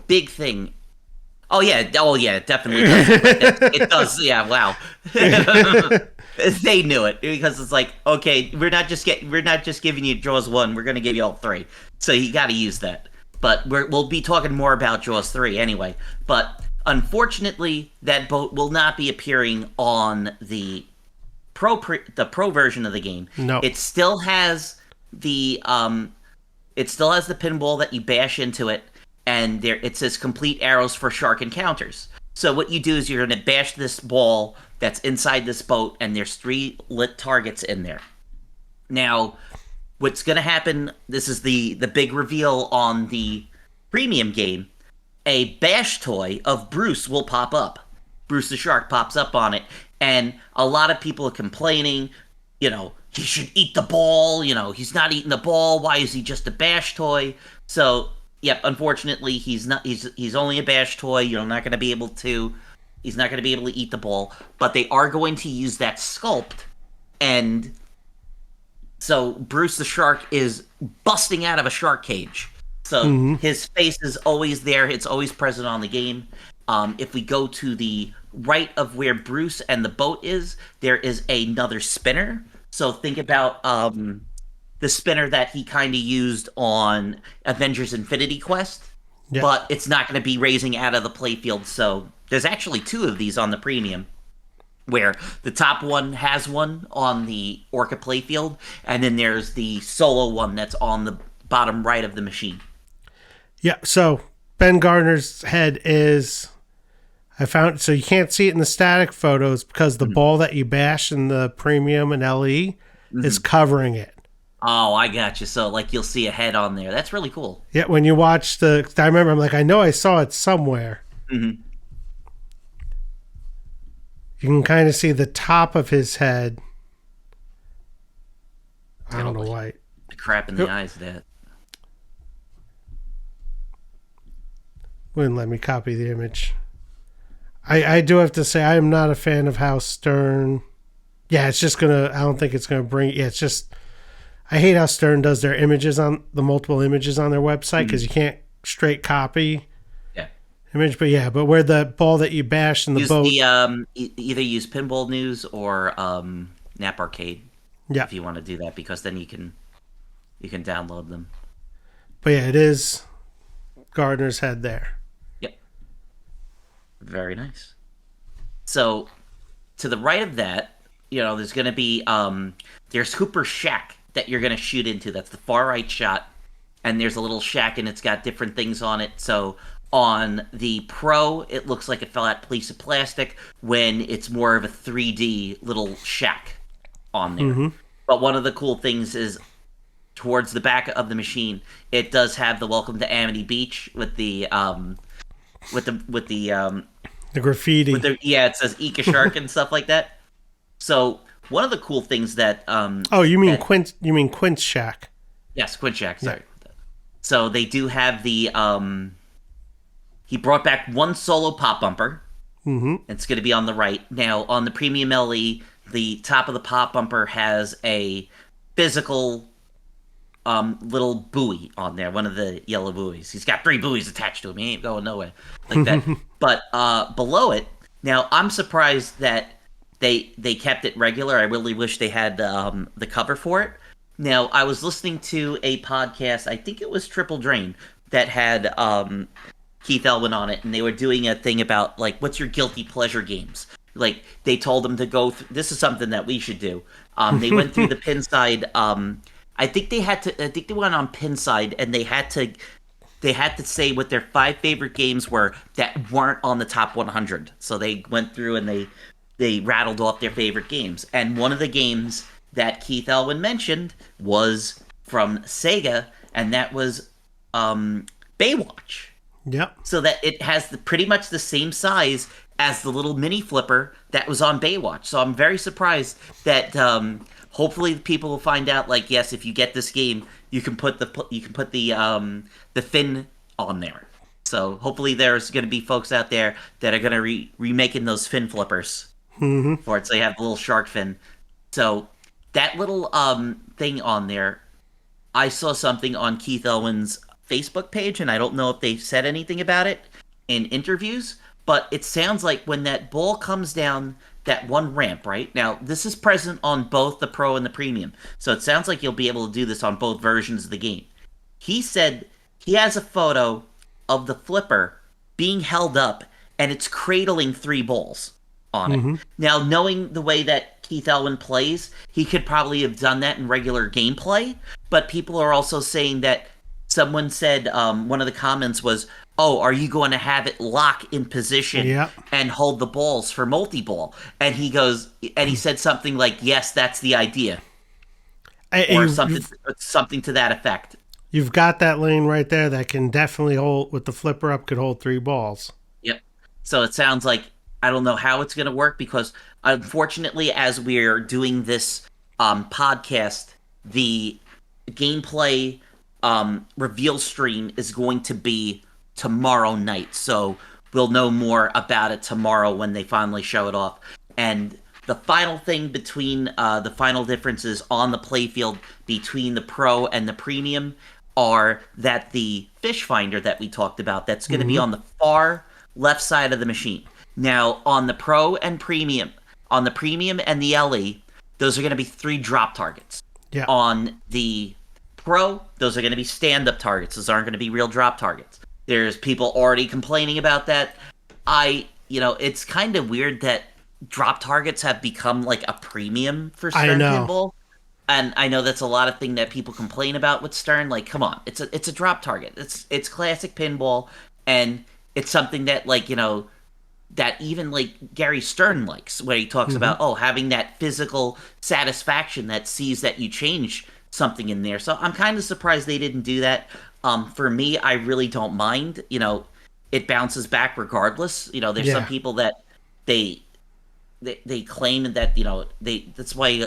big thing. Oh yeah, it definitely does. It does. Yeah, wow. They knew it because it's like, okay, we're not just giving you Jaws 1, we're going to give you all 3. So you got to use that. But we'll be talking more about Jaws 3 anyway. But unfortunately, that boat will not be appearing on the pro version of the game. No. It still has the pinball that you bash into it, and there it says complete arrows for shark encounters. So what you do is you're going to bash this ball that's inside this boat, and there's 3 lit targets in there. Now, what's going to happen, this is the big reveal on the premium game, a bash toy of Bruce will pop up. Bruce the Shark pops up on it, and a lot of people are complaining, he should eat the ball, he's not eating the ball, why is he just a bash toy? So, yep, unfortunately, he's only a bash toy, he's not going to be able to eat the ball, but they are going to use that sculpt, and so Bruce the Shark is busting out of a shark cage. So his face is always there. It's always present on the game. If we go to the right of where Bruce and the boat is, there is another spinner. So think about the spinner that he kind of used on Avengers Infinity Quest. Yep. But it's not going to be raising out of the playfield. So there's actually 2 of these on the premium, where the top one has one on the Orca playfield, and then there's the solo one that's on the bottom right of the machine. Yeah, so Ben Gardner's head is, I found, so you can't see it in the static photos because the ball that you bash in the premium and LE is covering it. Oh, I got you. So, like, you'll see a head on there. That's really cool. Yeah, when you watch I remember, I'm like, I know I saw it somewhere. You can kind of see the top of his head. I don't know why. The crap in the eyes of that. Wouldn't let me copy the image. I do have to say, I am not a fan of how Stern... Yeah, it's just going to... I don't think it's going to bring... Yeah, it's just... I hate how Stern does their images on... The multiple images on their website, because you can't straight copy... image, but where the ball that you bash in the boat... Either use Pinball News or Nap Arcade. Yeah. If you want to do that, because then you can download them. But yeah, it is Gardner's head there. Yep. Very nice. So, to the right of that, there's going to be... there's Hooper's Shack that you're going to shoot into. That's the far right shot. And there's a little shack, and it's got different things on it. So... On the Pro, it looks like a flat piece of plastic when it's more of a 3D little shack on there. But one of the cool things is towards the back of the machine, it does have the "Welcome to Amity Beach" with the graffiti. It says "Eek a Shark" and stuff like that. So one of the cool things that you mean Quint? You mean Quint's Shack? Yes, Quint Shack. Sorry. Yeah. So they do have the he brought back one solo pop bumper. Mm-hmm. It's going to be on the right. Now on the Premium LE, the top of the pop bumper has a physical little buoy on there, one of the yellow buoys. He's got 3 buoys attached to him. He ain't going nowhere like that. But below it, now I'm surprised that they kept it regular. I really wish they had the cover for it. Now I was listening to a podcast, I think it was Triple Drain, that had Keith Elwin on it, and they were doing a thing about like, what's your guilty pleasure games? Like they told them to go. This is something that we should do. They went through the Pinside. I think they went on Pinside, and they had to say what their 5 favorite games were that weren't on the top 100. So they went through and they rattled off their favorite games. And one of the games that Keith Elwin mentioned was from Sega, and that was Baywatch. Yep. So that it has pretty much the same size as the little mini flipper that was on Baywatch. So I'm very surprised that hopefully people will find out, like, yes, if you get this game, you can put the fin on there. So hopefully there's going to be folks out there that are going to remaking those fin flippers for it. So you have the little shark fin. So that little thing on there, I saw something on Keith Elwin's Facebook page, and I don't know if they said anything about it in interviews, but it sounds like when that ball comes down that one ramp, right? Now, this is present on both the Pro and the Premium, so it sounds like you'll be able to do this on both versions of the game. He said he has a photo of the flipper being held up, and it's cradling 3 balls on it. Now, knowing the way that Keith Elwin plays, he could probably have done that in regular gameplay, but people are also saying that someone said, one of the comments was, "Oh, are you going to have it lock in position and hold the balls for multi-ball?" And he said something like, "Yes, that's the idea," or something to that effect. You've got that lane right there that can definitely hold, with the flipper up, could hold 3 balls. Yep. So it sounds like, I don't know how it's going to work, because unfortunately, as we're doing this podcast, the gameplay reveal stream is going to be tomorrow night, so we'll know more about it tomorrow when they finally show it off. And the final thing between the final differences on the playfield between the Pro and the Premium are that the fish finder that we talked about, that's going to be on the far left side of the machine. Now, on the Pro and Premium, on the Premium and the LE, those are going to be 3 drop targets. Yeah. On the Pro, those are going to be stand-up targets. Those aren't going to be real drop targets. There's people already complaining about that. It's kind of weird that drop targets have become like a premium for Stern Pinball. And I know that's a lot of thing that people complain about with Stern. Like, come on, it's a drop target. It's classic pinball, and it's something that, like, that even like Gary Stern likes, where he talks about having that physical satisfaction that sees that you change something in there. So I'm kind of surprised they didn't do that. For me, I really don't mind. It bounces back regardless. There's some people that they claim that that's why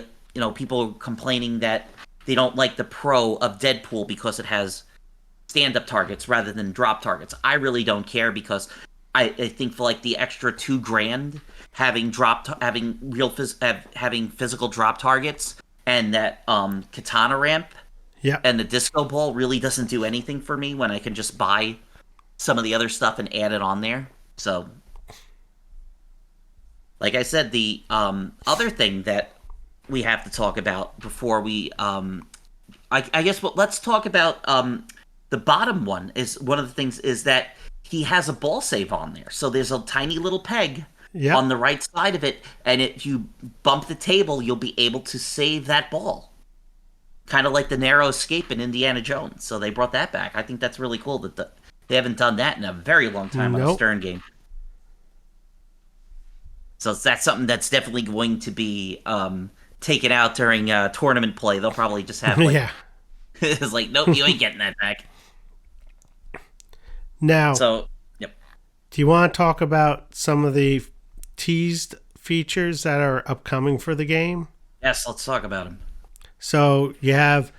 people are complaining that they don't like the Pro of Deadpool because it has stand-up targets rather than drop targets. I really don't care, because I think for like the extra $2,000, having physical drop targets and that katana ramp and the disco ball really doesn't do anything for me when I can just buy some of the other stuff and add it on there. So, like I said, the other thing that we have to talk about before we, I guess, let's talk about the bottom one. Is one of the things is that he has a ball save on there. So there's a tiny little peg on the right side of it, and if you bump the table, you'll be able to save that ball. Kind of like the narrow escape in Indiana Jones. So they brought that back. I think that's really cool that they haven't done that in a very long time on a Stern game. So that's something that's definitely going to be taken out during tournament play. They'll probably just have like, Yeah. it's like, nope, you ain't getting that back. Now, So, yep. do you want to talk about some of the teased features that are upcoming for the game? Yes, let's talk about them. So you have,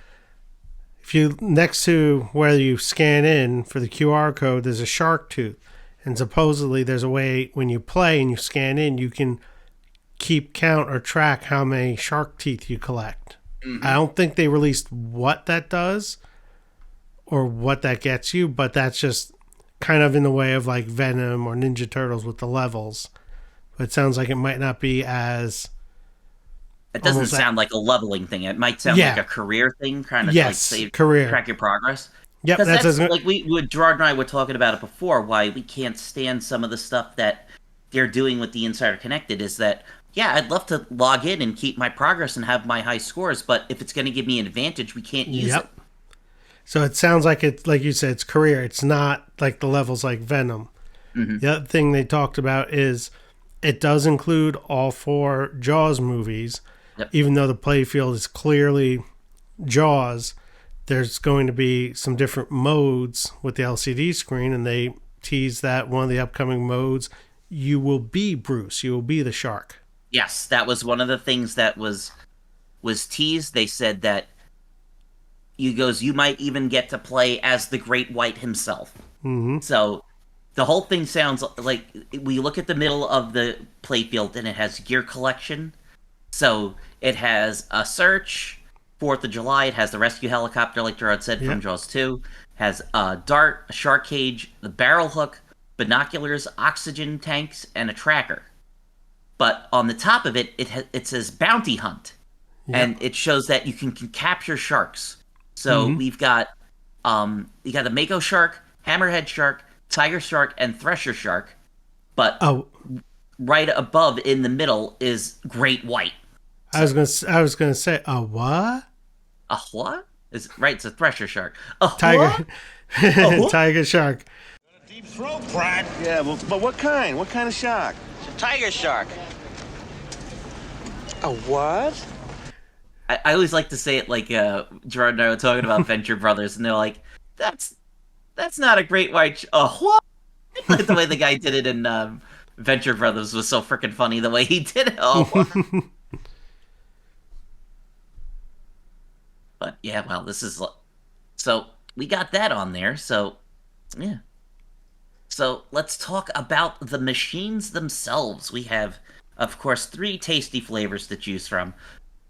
if you next to where you scan in for the QR code, there's a shark tooth, and supposedly there's a way when you play and you scan in, you can keep count or track how many shark teeth you collect. I don't think they released what that does or what that gets you, but that's just kind of in the way of like Venom or Ninja Turtles with the levels. But it sounds like it might not be as... It doesn't sound like a leveling thing. It might sound like a career thing, kind of like save, career. track your progress. Yep, that's like Gerard and I were talking about it before, why we can't stand some of the stuff that they're doing with the Insider Connected is that, yeah, I'd love to log in and keep my progress and have my high scores, but if it's going to give me an advantage, we can't use it. So it sounds like it's, like you said, it's career. It's not like the levels like Venom. The other thing they talked about is it does include all 4 Jaws movies. Even though the playfield is clearly Jaws, there's going to be some different modes with the LCD screen, and they tease that one of the upcoming modes, you will be Bruce. You will be the shark. Yes, that was one of the things that was teased. They said that you might even get to play as the Great White himself. So the whole thing sounds like, we look at the middle of the playfield and it has gear collection. So it has a search, 4th of July, it has the rescue helicopter, like Gerard said, from Jaws 2, has a dart, a shark cage, the barrel hook, binoculars, oxygen tanks, and a tracker. But on the top of it, it says bounty hunt. And it shows that you can capture sharks. So we've got you got the mako shark, hammerhead shark, tiger shark, and thresher shark. But right above in the middle is great white. I was gonna say a what? A what? It's a thresher shark. A tiger, tiger shark. Deep throat, Brad. Yeah, but what kind? What kind of shark? It's a tiger shark. A what? I always like to say it like Gerard and I were talking about Venture Brothers, and they're like, "That's not a great white what?" Like the way the guy did it in Venture Brothers was so freaking funny. The way he did it. What? But yeah, well, this is so we got that on there. So yeah. So let's talk about the machines themselves. We have, of course, 3 tasty flavors to choose from.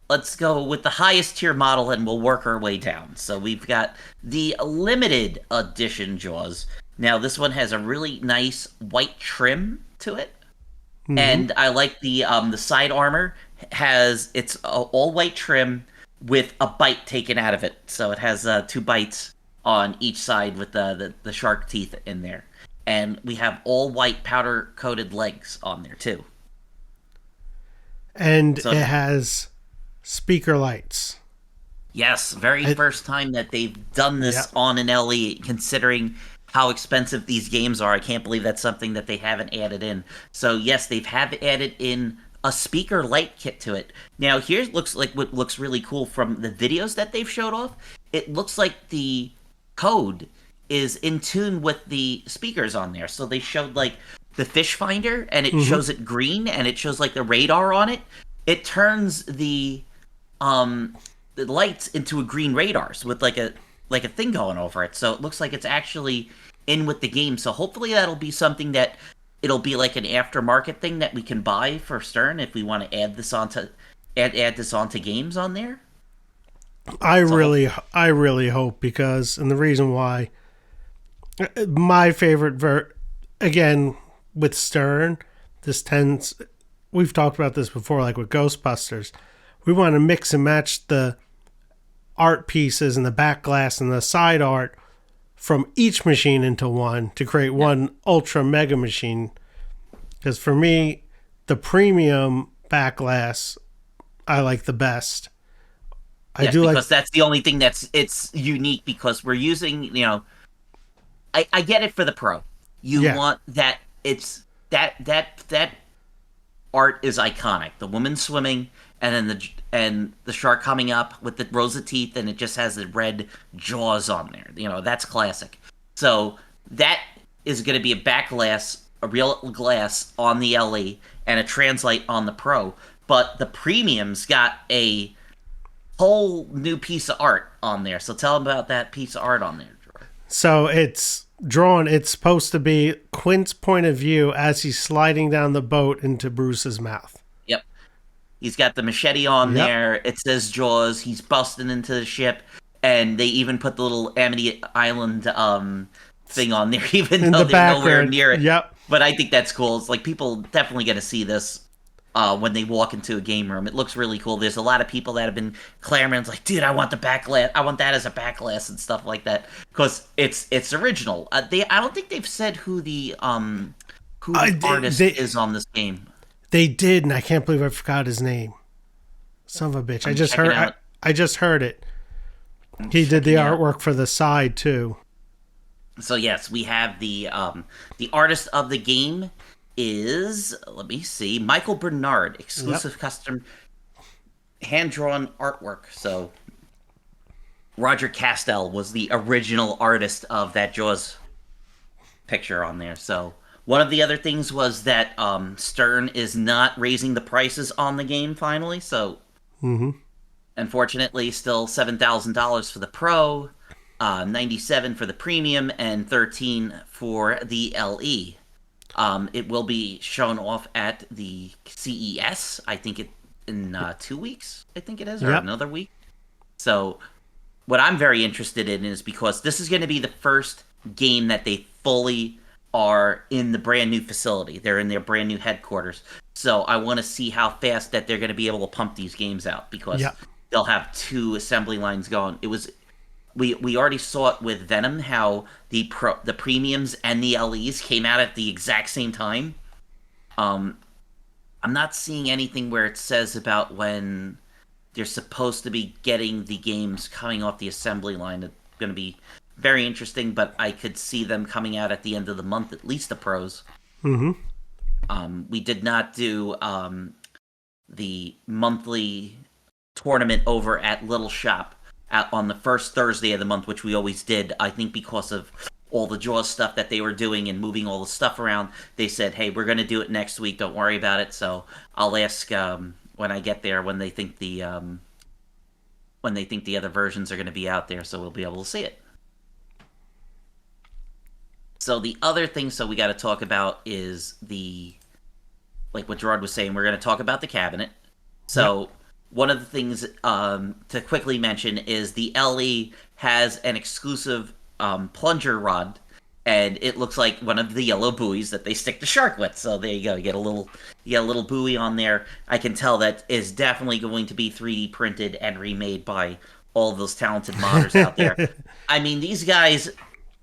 Let's go with the highest tier model and we'll work our way down. So we've got the limited edition Jaws. Now this one has a really nice white trim to it. And I like the side armor it's all white trim with a bite taken out of it. So it has 2 bites on each side with the shark teeth in there. And we have all white powder coated legs on there too. And so, it has speaker lights. Yes, first time that they've done this on an LE, considering how expensive these games are. I can't believe that's something that they haven't added in. So yes, they have added in a speaker light kit to it. Now here looks like what looks really cool from the videos that they've showed off. It looks like the code is in tune with the speakers on there. So they showed like the fish finder and it shows it green and it shows like the radar on it. It turns the lights into a green radars with like a thing going over it. So it looks like it's actually in with the game. So hopefully that'll be something that it'll be like an aftermarket thing that we can buy for Stern if we want to add this onto games on there. I really hope, because, and the reason why, my favorite again with Stern, we've talked about this before, like with Ghostbusters, we want to mix and match the art pieces and the back glass and the side art from each machine into one to create one ultra mega machine. Because for me, the premium back glass I like the best. Because that's the only thing it's unique, because we're using, I get it for the pro. You want that, it's that art is iconic. The woman swimming and then the shark coming up with the rows of teeth, and it just has the red jaws on there. You know, that's classic. So that is going to be a real glass on the LE, and a translate on the Pro. But the Premium's got a whole new piece of art on there. So tell them about that piece of art on there, George. So it's drawn. It's supposed to be Quint's point of view as he's sliding down the boat into Bruce's mouth. Yep. He's got the machete on there. It says Jaws. He's busting into the ship. And they even put the little Amity Island thing on there, even though they're nowhere near it. Yep. But I think that's cool. It's like people definitely get to see this when they walk into a game room. It looks really cool. There's a lot of people that have been clamoring, like, dude, I want the back glass. I want that as a back glass and stuff like that, because it's original. I don't think they've said who the artist is on this game. They did, and I can't believe I forgot his name. Son of a bitch! I just heard it. He did the artwork for the side too. So yes, we have the artist of the game is, let me see, Michael Bernard, exclusive custom hand-drawn artwork. So Roger Castell was the original artist of that Jaws picture on there. So one of the other things was that Stern is not raising the prices on the game finally. So unfortunately, still $7,000 for the Pro, $97 for the Premium, and $13 for the LE. It will be shown off at the CES, I think in 2 weeks, I think it is, or another week. So what I'm very interested in is, because this is going to be the first game that they fully are in the brand new facility. They're in their brand new headquarters. So I want to see how fast that they're going to be able to pump these games out, because they'll have 2 assembly lines going. We already saw it with Venom, how the Premiums and the LEs came out at the exact same time. I'm not seeing anything where it says about when they're supposed to be getting the games coming off the assembly line. It's going to be very interesting, but I could see them coming out at the end of the month, at least the Pros. We did not do the monthly tournament over at Little Shop on the first Thursday of the month, which we always did. I think because of all the Jaws stuff that they were doing and moving all the stuff around, they said, hey, we're going to do it next week. Don't worry about it. So I'll ask when I get there when they think the other versions are going to be out there, so we'll be able to see it. So the other thing we got to talk about is like what Gerard was saying, we're going to talk about the cabinet. So one of the things to quickly mention is the LE has an exclusive plunger rod, and it looks like one of the yellow buoys that they stick the shark with. So there you go. You get a little buoy on there. I can tell that is definitely going to be 3D printed and remade by all of those talented modders out there. I mean, these guys,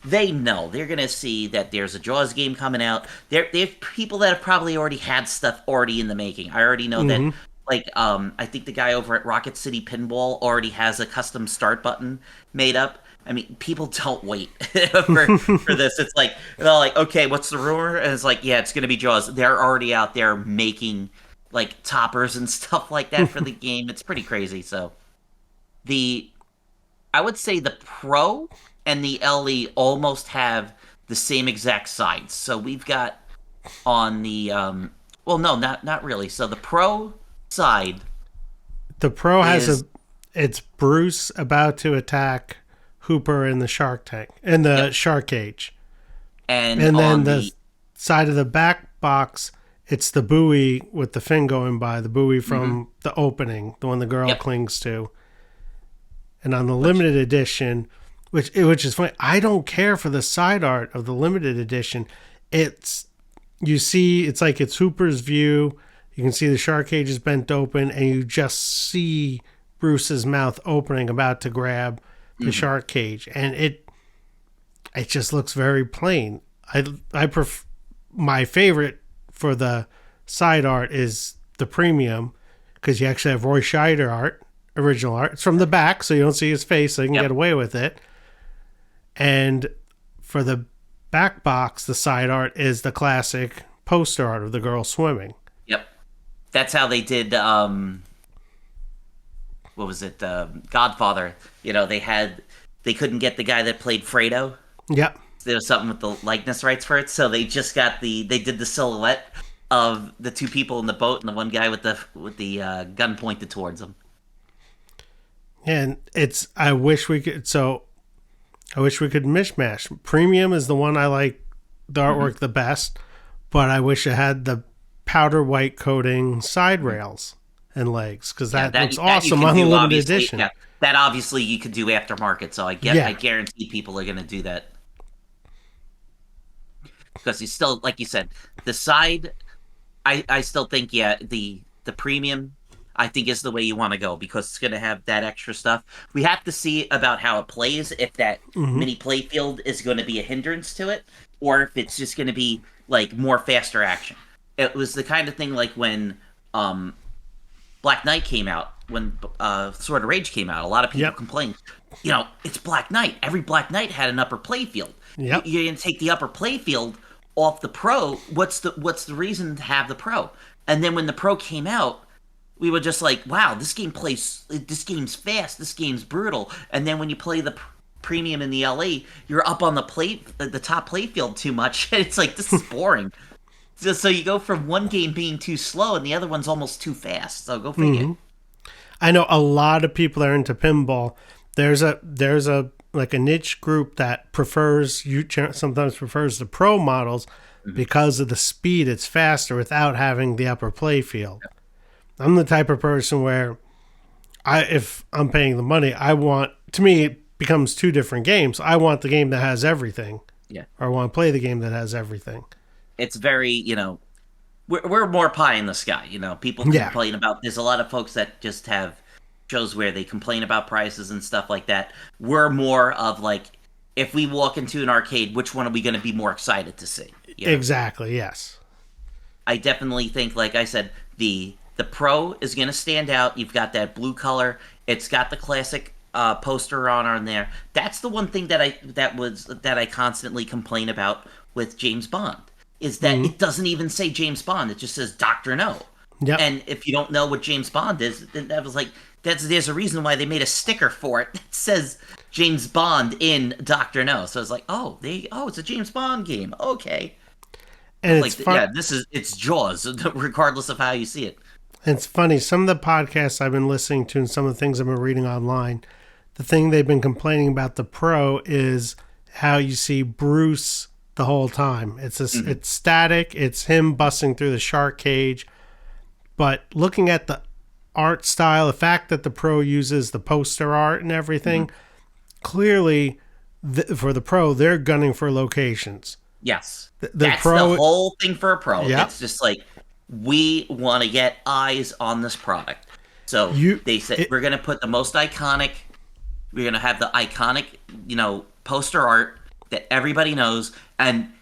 they know. They're going to see that there's a Jaws game coming out. They're people that have probably already had stuff already in the making. I already know that. Like, I think the guy over at Rocket City Pinball already has a custom start button made up. I mean, people don't wait for this. It's like, they're like, okay, what's the rumor? And it's like, yeah, it's going to be Jaws. They're already out there making, like, toppers and stuff like that for the game. It's pretty crazy. So, I would say the Pro and the LE almost have the same exact sides. So, we've got on the, well, no, not really. So, the Pro side. The Pro has it's Bruce about to attack Hooper in the shark tank, in the shark cage. And then the side of the back box, it's the buoy with the fin going by, the buoy from the opening, the one the girl clings to. And on the limited edition, which is funny, I don't care for the side art of the limited edition. It's like it's Hooper's view. You can see the shark cage is bent open, and you just see Bruce's mouth opening, about to grab the shark cage, and it just looks very plain. My favorite for the side art is the Premium, because you actually have Roy Scheider original art. It's from the back, so you don't see his face, so you can get away with it. And for the back box, the side art is the classic poster art of the girl swimming. That's how they did what was it, Godfather. They couldn't get the guy that played Fredo. Yep. There was something with the likeness rights for it, so they just they did the silhouette of the two people in the boat and the one guy with the gun pointed towards him. And I wish we could mishmash. Premium is the one I like the artwork the best, but I wish it had the powder white coating side rails and legs, because that looks awesome on the limited edition. Yeah, that obviously you could do aftermarket, so I guarantee people are going to do that. Because you still, like you said, the side, I still think, the premium, I think, is the way you want to go, because it's going to have that extra stuff. We have to see about how it plays, if that mini playfield is going to be a hindrance to it, or if it's just going to be like more faster action. It was the kind of thing like when Black Knight came out, when Sword of Rage came out. A lot of people complained, it's Black Knight. Every Black Knight had an upper playfield. Yep. You're going to take the upper playfield off the Pro. What's the reason to have the Pro? And then when the Pro came out, we were just like, wow, this game's fast, this game's brutal. And then when you play the premium in the LA, you're up on the top playfield too much. It's like, this is boring. So you go from one game being too slow and the other one's almost too fast. So go figure. I know a lot of people are into pinball. There's a like a niche group that sometimes prefers the Pro models because of the speed. It's faster without having the upper playfield. I'm the type of person where if I'm paying the money, to me, it becomes two different games. I want the game that has everything. Yeah. Or I want to play the game that has everything. It's very, we're more pie in the sky. People complain about, there's a lot of folks that just have shows where they complain about prices and stuff like that. We're more of like, if we walk into an arcade, which one are we going to be more excited to see? Exactly, yes. I definitely think, like I said, the Pro is going to stand out. You've got that blue color. It's got the classic poster on there. That's the one thing that I constantly complain about with James Bond, is that it doesn't even say James Bond. It just says Dr. No. Yep. And if you don't know what James Bond is, then that was like, there's a reason why they made a sticker for it that says James Bond in Dr. No. So it's like, it's a James Bond game. Okay. And it's like, fun. It's Jaws, regardless of how you see it. It's funny, some of the podcasts I've been listening to and some of the things I've been reading online, the thing they've been complaining about the Pro is how you see Bruce the whole time. It's static, it's him busting through the shark cage. But looking at the art style, the fact that the Pro uses the poster art and everything, clearly for the Pro, they're gunning for locations. Yes. That's Pro, the whole thing for a Pro. Yep. It's just like, we want to get eyes on this product. So they said, we're going to put the most iconic, we're going to have the iconic, poster art that everybody knows. And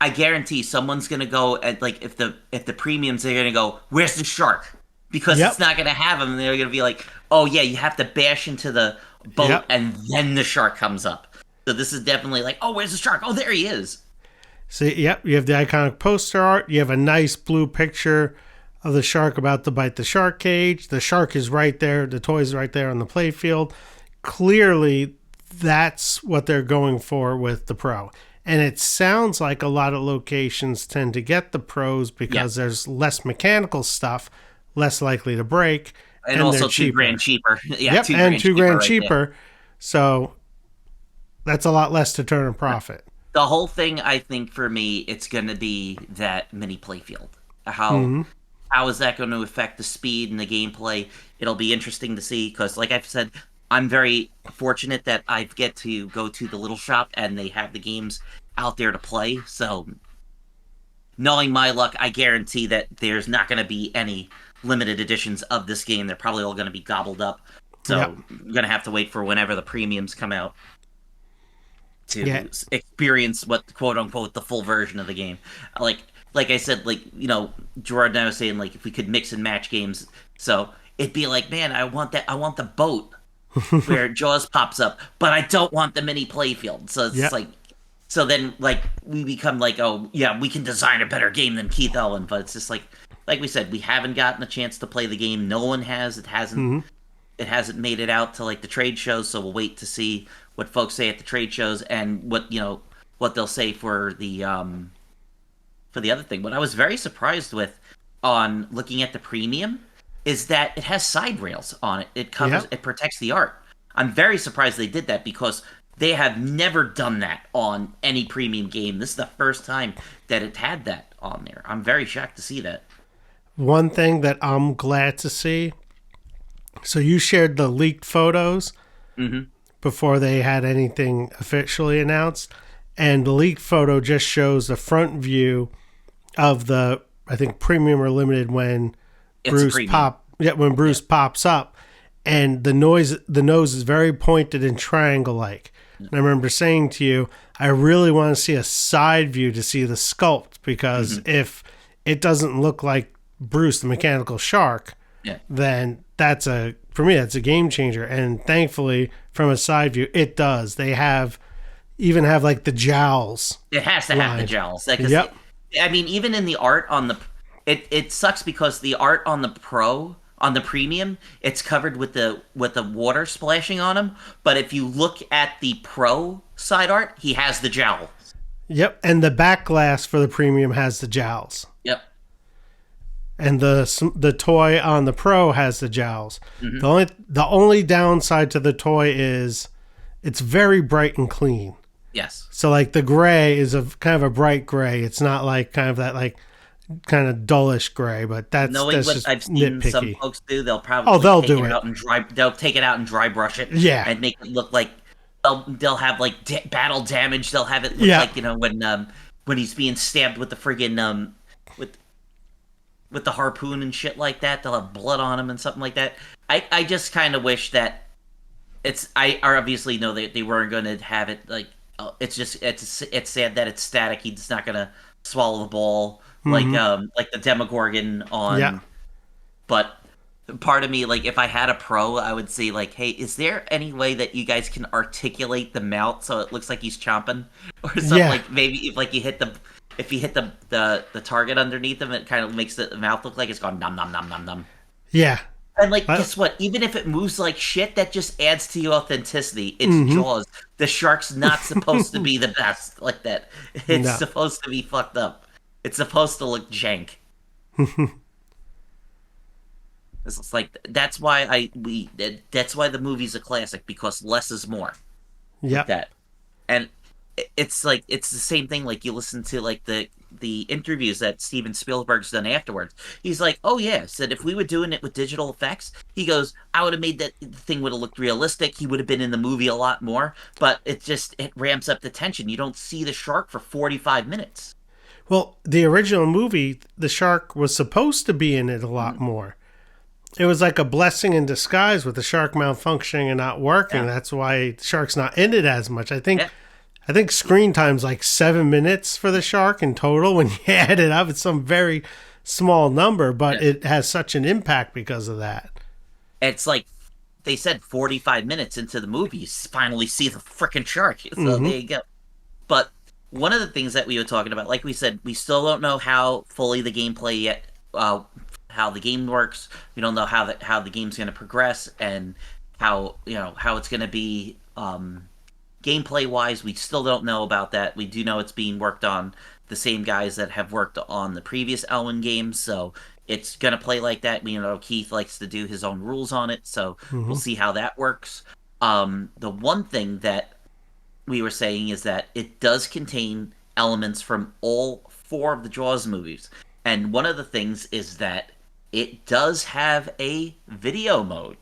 I guarantee someone's going to go at, like, if the premiums, they're going to go, where's the shark? Because it's not going to have them. And they're going to be like, oh yeah, you have to bash into the boat and then the shark comes up. So this is definitely like, oh, where's the shark? Oh, there he is. So, you have the iconic poster art. You have a nice blue picture of the shark about to bite the shark cage. The shark is right there. The toy's right there on the playfield. Clearly, that's what they're going for with the Pro. And it sounds like a lot of locations tend to get the Pros because there's less mechanical stuff, less likely to break. And also $2,000 cheaper. Yeah, $2,000 cheaper. So that's a lot less to turn a profit. The whole thing, I think, for me, it's going to be that mini playfield. How is that going to affect the speed and the gameplay? It'll be interesting to see, because, like I've said, I'm very fortunate that I get to go to the little shop and they have the games out there to play. So, knowing my luck, I guarantee that there's not going to be any limited editions of this game. They're probably all going to be gobbled up. So, you're going to have to wait for whenever the premiums come out to experience what, quote unquote, the full version of the game. Like I said, Gerard and I was saying, like, if we could mix and match games, so it'd be like, man, I want the boat where Jaws pops up, but I don't want the mini playfield. So it's like, so then, like, we become like, oh yeah, we can design a better game than Keith Owen, but it's just like we said, we haven't gotten a chance to play the game. No one has. It hasn't. it hasn't made it out to like the trade shows, so we'll wait to see what folks say at the trade shows and what they'll say for the other thing. What I was very surprised with on looking at the premium is that it has side rails on it. It covers, it protects the art. I'm very surprised they did that because they have never done that on any premium game. This is the first time that it had that on there. I'm very shocked to see that. One thing that I'm glad to see, so you shared the leaked photos before they had anything officially announced, and the leaked photo just shows the front view of the, I think, premium or limited when Bruce pops up, and the nose is very pointed and triangle-like. And I remember saying to you, I really want to see a side view to see the sculpt, because if it doesn't look like Bruce the Mechanical Shark, then for me that's a game changer. And thankfully, from a side view, it does. They even have like the jowls. It has to have the jowls. I mean, even in the art on the, it sucks because the art on the premium, it's covered with the water splashing on him. But if you look at the pro side art, he has the jowl. Yep, and the back glass for the premium has the jowls. Yep. And the toy on the pro has the jowls. The only downside to the toy is it's very bright and clean. Yes. So like the gray is kind of a bright gray. It's not like kind of that like kind of dullish gray, but that's just I've seen nitpicky. Some folks do, they'll probably they'll take it out and dry brush it, and make it look like they'll have like battle damage. They'll have it look like when he's being stabbed with the friggin' with the harpoon and shit like that. They'll have blood on him and something like that. I just kind of wish that I obviously know that they weren't going to have it like. It's sad that it's static. He's not going to swallow the ball like the Demogorgon on. Yeah. But part of me, like, if I had a pro, I would say, like, hey, is there any way that you guys can articulate the mouth so it looks like he's chomping or something? Yeah. Like maybe if you hit the target underneath him, it kind of makes the mouth look like it's going nom nom nom nom nom. Yeah. And like, guess what? Even if it moves like shit, that just adds to your authenticity. It's Jaws. The shark's not supposed to be the best like that. It's supposed to be fucked up. It's supposed to look jank. It's like that's why that's why the movie's a classic, because less is more. Yeah. Like that. And it's like it's the same thing. Like you listen to like the interviews that Steven Spielberg's done afterwards. He's like, oh yeah, said if we were doing it with digital effects, he goes, I would have made that thing would have looked realistic. He would have been in the movie a lot more, but it ramps up the tension. You don't see the shark for 45 minutes. Well, the original movie, the shark was supposed to be in it a lot more. It was like a blessing in disguise with the shark malfunctioning and not working. Yeah. That's why the shark's not in it as much. I think screen time's like 7 minutes for the shark in total. When you add it up, it's some very small number, but it has such an impact because of that. It's like they said 45 minutes into the movie, you finally see the freaking shark. So there you go. But one of the things that we were talking about, like we said, we still don't know how fully the gameplay yet, how the game works. We don't know how the game's going to progress and how it's going to be gameplay wise. We still don't know about that. We do know it's being worked on the same guys that have worked on the previous Elwyn games, so it's going to play like that. We know Keith likes to do his own rules on it, so we'll see how that works. The one thing that we were saying is that it does contain elements from all 4 of the Jaws movies, and one of the things is that it does have a video mode.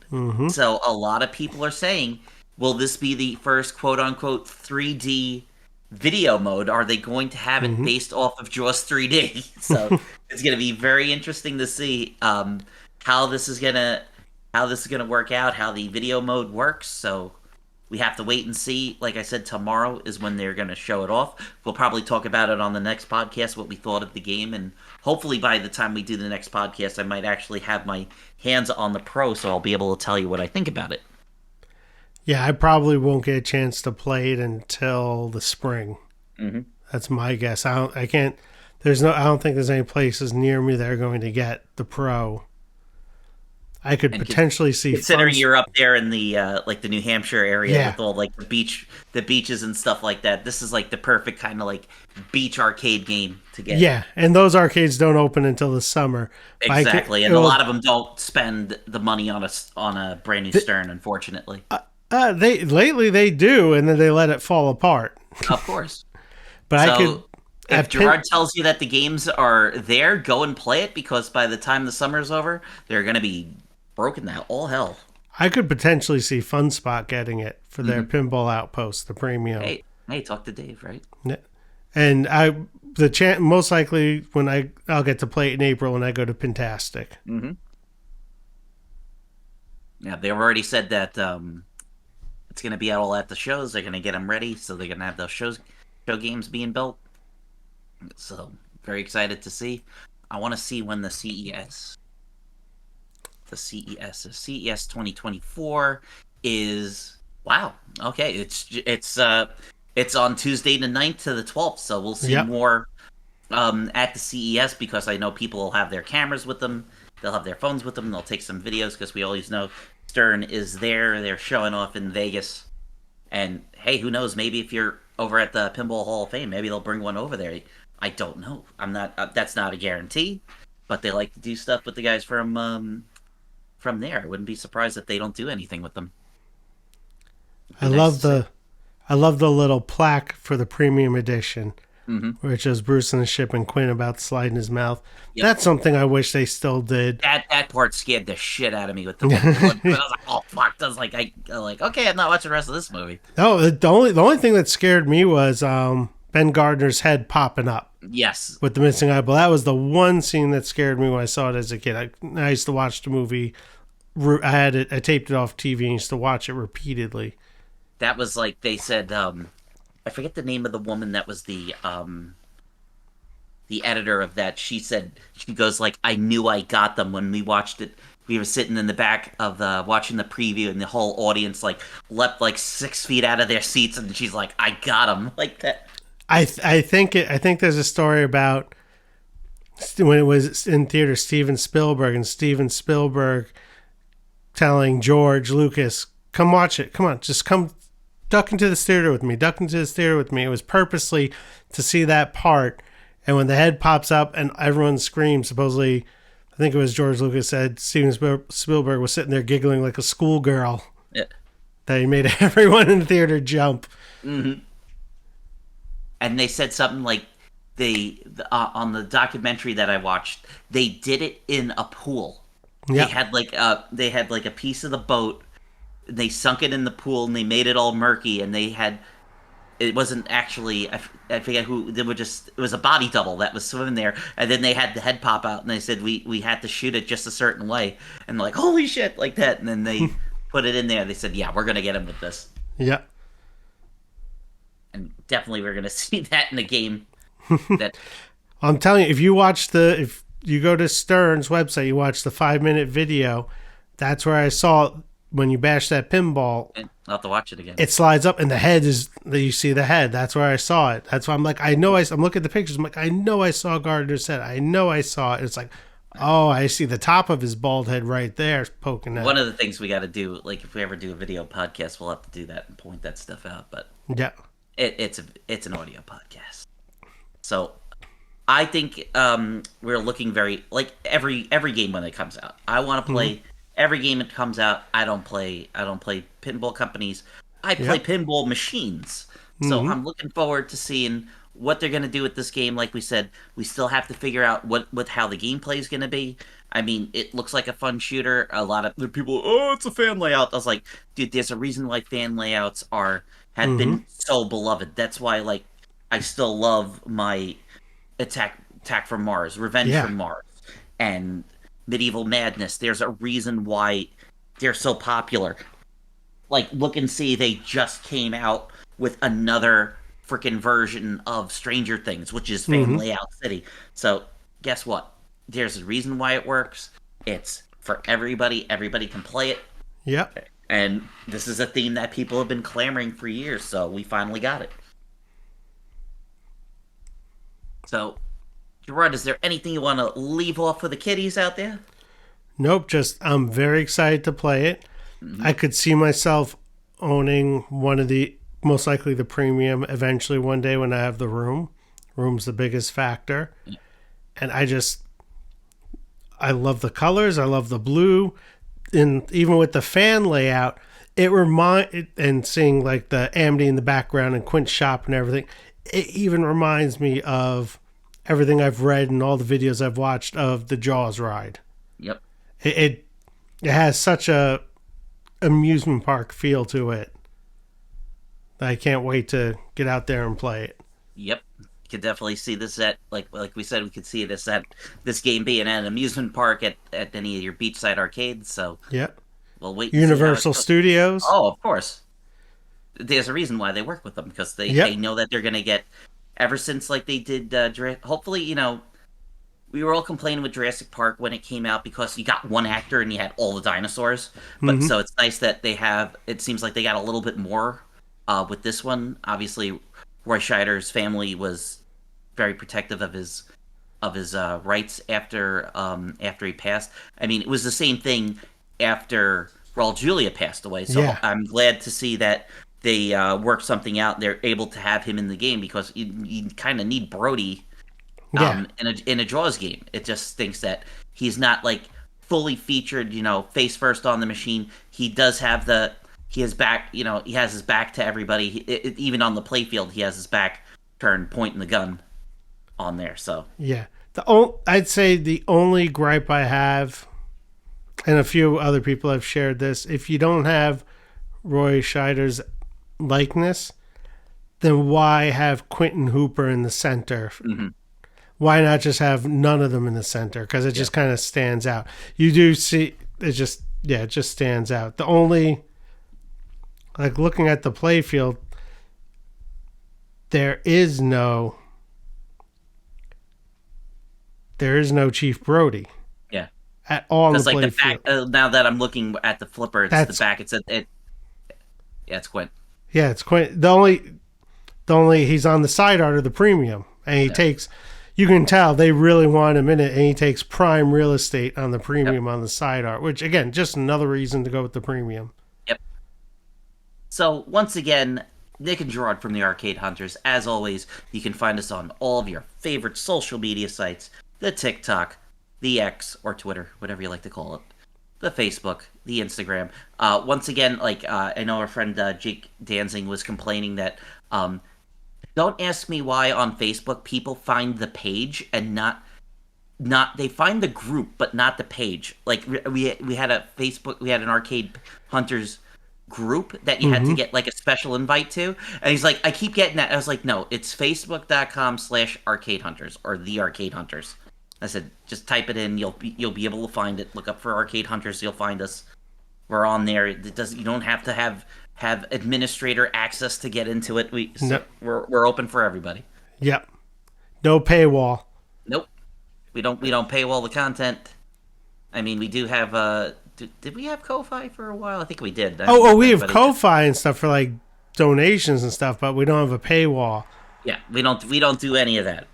So a lot of people are saying, will this be the first quote-unquote 3D video mode? Are they going to have it based off of Jaws 3D? So it's going to be very interesting to see how this is going to work out, how the video mode works. So we have to wait and see. Like I said, tomorrow is when they're going to show it off. We'll probably talk about it on the next podcast, what we thought of the game, and hopefully by the time we do the next podcast, I might actually have my hands on the Pro, so I'll be able to tell you what I think about it. Yeah, I probably won't get a chance to play it until the spring. That's my guess. I don't think there's any places near me that are going to get the Pro. I could And potentially see. Considering you're up there in the like the New Hampshire area Yeah. with all like the beaches and stuff like that, this is like the perfect kind of like beach arcade game to get. Yeah, and those arcades don't open until the summer. Exactly, and a lot of them don't spend the money on a brand new Stern, unfortunately. They do, and then they let it fall apart. Of course. But so, I could. If Gerard tells you that the games are there, go and play it, because by the time the summer's over, they're going to be broken now. All hell. I could potentially see FunSpot getting it for their Pinball Outpost, the premium. Hey, talk to Dave, right? And most likely when I'll get to play it in April when I go to Pintastic. Mm-hmm. Yeah, they've already said that it's going to be all at the shows. They're going to get them ready, so they're going to have those show games being built. So, very excited to see. I want to see when the CES 2024 is. Wow. Okay, it's on Tuesday the 9th to the 12th, so we'll see more at the CES, because I know people will have their cameras with them. They'll have their phones with them. They'll take some videos, because we always know Stern is there. They're showing off in Vegas. And hey, who knows? Maybe if you're over at the Pinball Hall of Fame, maybe they'll bring one over there. I don't know. I'm not. That's not a guarantee. But they like to do stuff with the guys from there. I wouldn't be surprised if they don't do anything with them. I love the little plaque for the premium edition, where it shows Bruce in the ship and Quinn about sliding his mouth. Yep. That's something I wish they still did. That part scared the shit out of me with the. I was like, oh fuck! I was like, okay, I'm not watching the rest of this movie. No, the only thing that scared me was Ben Gardner's head popping up. Yes. With the missing eyeball. That was the one scene that scared me when I saw it as a kid. I used to watch the movie. I taped it off TV and used to watch it repeatedly. That was like, they said, I forget the name of the woman that was the editor of that. She goes like, I knew I got them when we watched it. We were sitting in the back of watching the preview, and the whole audience like leapt like 6 feet out of their seats, and she's like, I got them, like that. I think there's a story about when it was in theater, Steven Spielberg telling George Lucas, come watch it. Come on, just come duck into this theater with me. It was purposely to see that part. And when the head pops up and everyone screams, supposedly, I think it was George Lucas said Steven Spielberg was sitting there giggling like a schoolgirl. Yeah. That he made everyone in the theater jump. Mm-hmm. And they said something like on the documentary that I watched, they did it in a pool. Yep. They had like a piece of the boat. They sunk it in the pool and they made it all murky. And it wasn't actually, I forget who, it was a body double that was swimming there. And then they had the head pop out and they said we had to shoot it just a certain way. And like, holy shit, like that. And then they put it in there. They said, yeah, we're going to get him with this. Yeah. And definitely we're going to see that in the game. I'm telling you, if you go to Stern's website, you watch the 5-minute video, that's where I saw when you bash that pinball. And I'll have to watch it again. It slides up and you see the head. That's where I saw it. That's why I'm like, I'm looking at the pictures. I'm like, I know I saw Gardner's head. I know I saw it. It's like, oh, I see the top of his bald head right there poking out. One of the things we got to do, like if we ever do a video podcast, we'll have to do that and point that stuff out. But yeah. It's an audio podcast, so I think we're looking very like every game when it comes out. I want to play every game that comes out. I don't play pinball companies. I play pinball machines. So I'm looking forward to seeing what they're going to do with this game. Like we said, we still have to figure out how the gameplay is going to be. I mean, it looks like a fun shooter. A lot of people, it's a fan layout. I was like, dude, there's a reason why fan layouts have been so beloved. That's why, like, I still love my Attack from Mars, Revenge from Mars, and Medieval Madness. There's a reason why they're so popular. Like, look and see, they just came out with another freaking version of Stranger Things, which is Fan Layout City. So, guess what? There's a reason why it works. It's for everybody. Everybody can play it. Yep. And this is a theme that people have been clamoring for years, so we finally got it. So, Gerard, is there anything you want to leave off for the kiddies out there? Nope, just I'm very excited to play it. I could see myself owning one of the, most likely the premium, eventually one day when I have the room. Room's the biggest factor. And I love the colors. I love the blue. And even with the fan layout, and seeing like the Amity in the background and Quint's shop and everything, it even reminds me of everything I've read and all the videos I've watched of the Jaws ride. Yep. It has such a amusement park feel to it that I can't wait to get out there and play it. Yep. You could definitely see this at, like we said, we could see this game being at an amusement park at any of your beachside arcades. So yep. We'll wait. Universal Studios. Oh, of course. There's a reason why they work with them, because they know that they're going to get, ever since like they did, hopefully, we were all complaining with Jurassic Park when it came out because you got one actor and you had all the dinosaurs. But so it's nice that it seems like they got a little bit more with this one. Obviously, Roy Scheider's family was very protective of his rights after he passed. I mean, it was the same thing after Raul Julia passed away. So I'm glad to see that they worked something out. They're able to have him in the game, because you kind of need Brody in a Jaws game. It just stinks that he's not like fully featured, face first on the machine. He does have he has his back to everybody. Even on the playfield, he has his back turned, pointing the gun on there. So yeah, I'd say the only gripe I have, and a few other people have shared this, if you don't have Roy Scheider's likeness, then why have Quentin Hooper in the center? Why not just have none of them in the center? Because it just kind of stands out. You do see it just stands out. The only, like, looking at the playfield, there is no Chief Brody. Yeah. At all. Because like the back, now that I'm looking at the flipper, it's the back. It's it's Quint. Yeah, it's Quint. The only he's on the side art of the premium, and he takes. You can tell they really want him in it, and he takes prime real estate on the premium on the side art, which, again, just another reason to go with the premium. Yep. So, once again, Nick and Gerard from the Arcade Hunters. As always, you can find us on all of your favorite social media sites, the TikTok, the X, or Twitter, whatever you like to call it, the Facebook, the Instagram. Once again, I know our friend Jake Danzing was complaining that... don't ask me why on Facebook people find the page and not they find the group but not the page. Like we had an Arcade Hunters group that you had to get like a special invite to, and he's like, I keep getting that. I was like, no, it's facebook.com/Arcade Hunters or the Arcade Hunters. I said, just type it in, you'll be able to find it. Look up for Arcade Hunters, you'll find us. We're on there. You don't have to have administrator access to get into it. We're open for everybody. Yep. No paywall. Nope. We don't paywall the content. I mean, we do have did we have Ko-Fi for a while? I think we did. We have Ko-Fi and stuff for like donations and stuff, but we don't have a paywall. Yeah, we don't do any of that.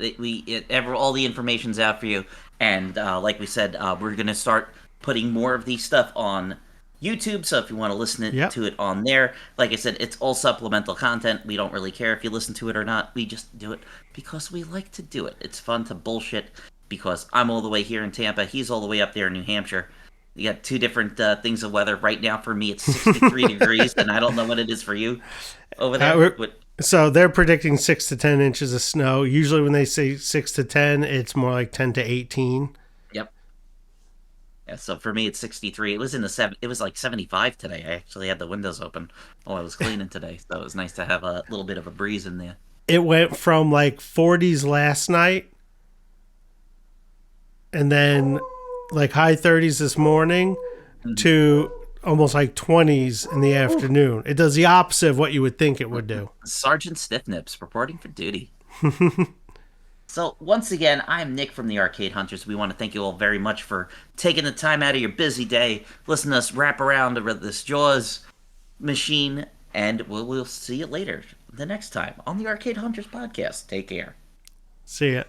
All the information's out for you, and like we said, we're gonna start putting more of these stuff on YouTube, so if you want to listen to it on there, like I said, it's all supplemental content. We don't really care if you listen to it or not. We just do it because we like to do it. It's fun to bullshit, because I'm all the way here in Tampa. He's all the way up there in New Hampshire. You got two different things of weather. Right now for me, it's 63 degrees, and I don't know what it is for you over there. So they're predicting 6 to 10 inches of snow. Usually when they say 6 to 10, it's more like 10 to 18. Yeah, so for me it's 63. It was it was like 75 today. I actually had the windows open while I was cleaning today, so it was nice to have a little bit of a breeze in there. It went from like 40s last night, and then like high 30s this morning, to almost like 20s in the afternoon. It does the opposite of what you would think it would do. Sergeant Stiffnips reporting for duty. So, once again, I'm Nick from the Arcade Hunters. We want to thank you all very much for taking the time out of your busy day, listening to us wrap around this Jaws machine, and we'll see you later, the next time, on the Arcade Hunters podcast. Take care. See ya.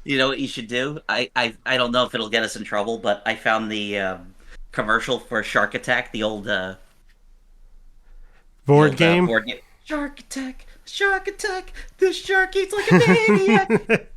You know what you should do? I don't know if it'll get us in trouble, but I found the commercial for Shark Attack, the old Board game? board game. Shark Attack, Shark Attack. The shark eats like a maniac.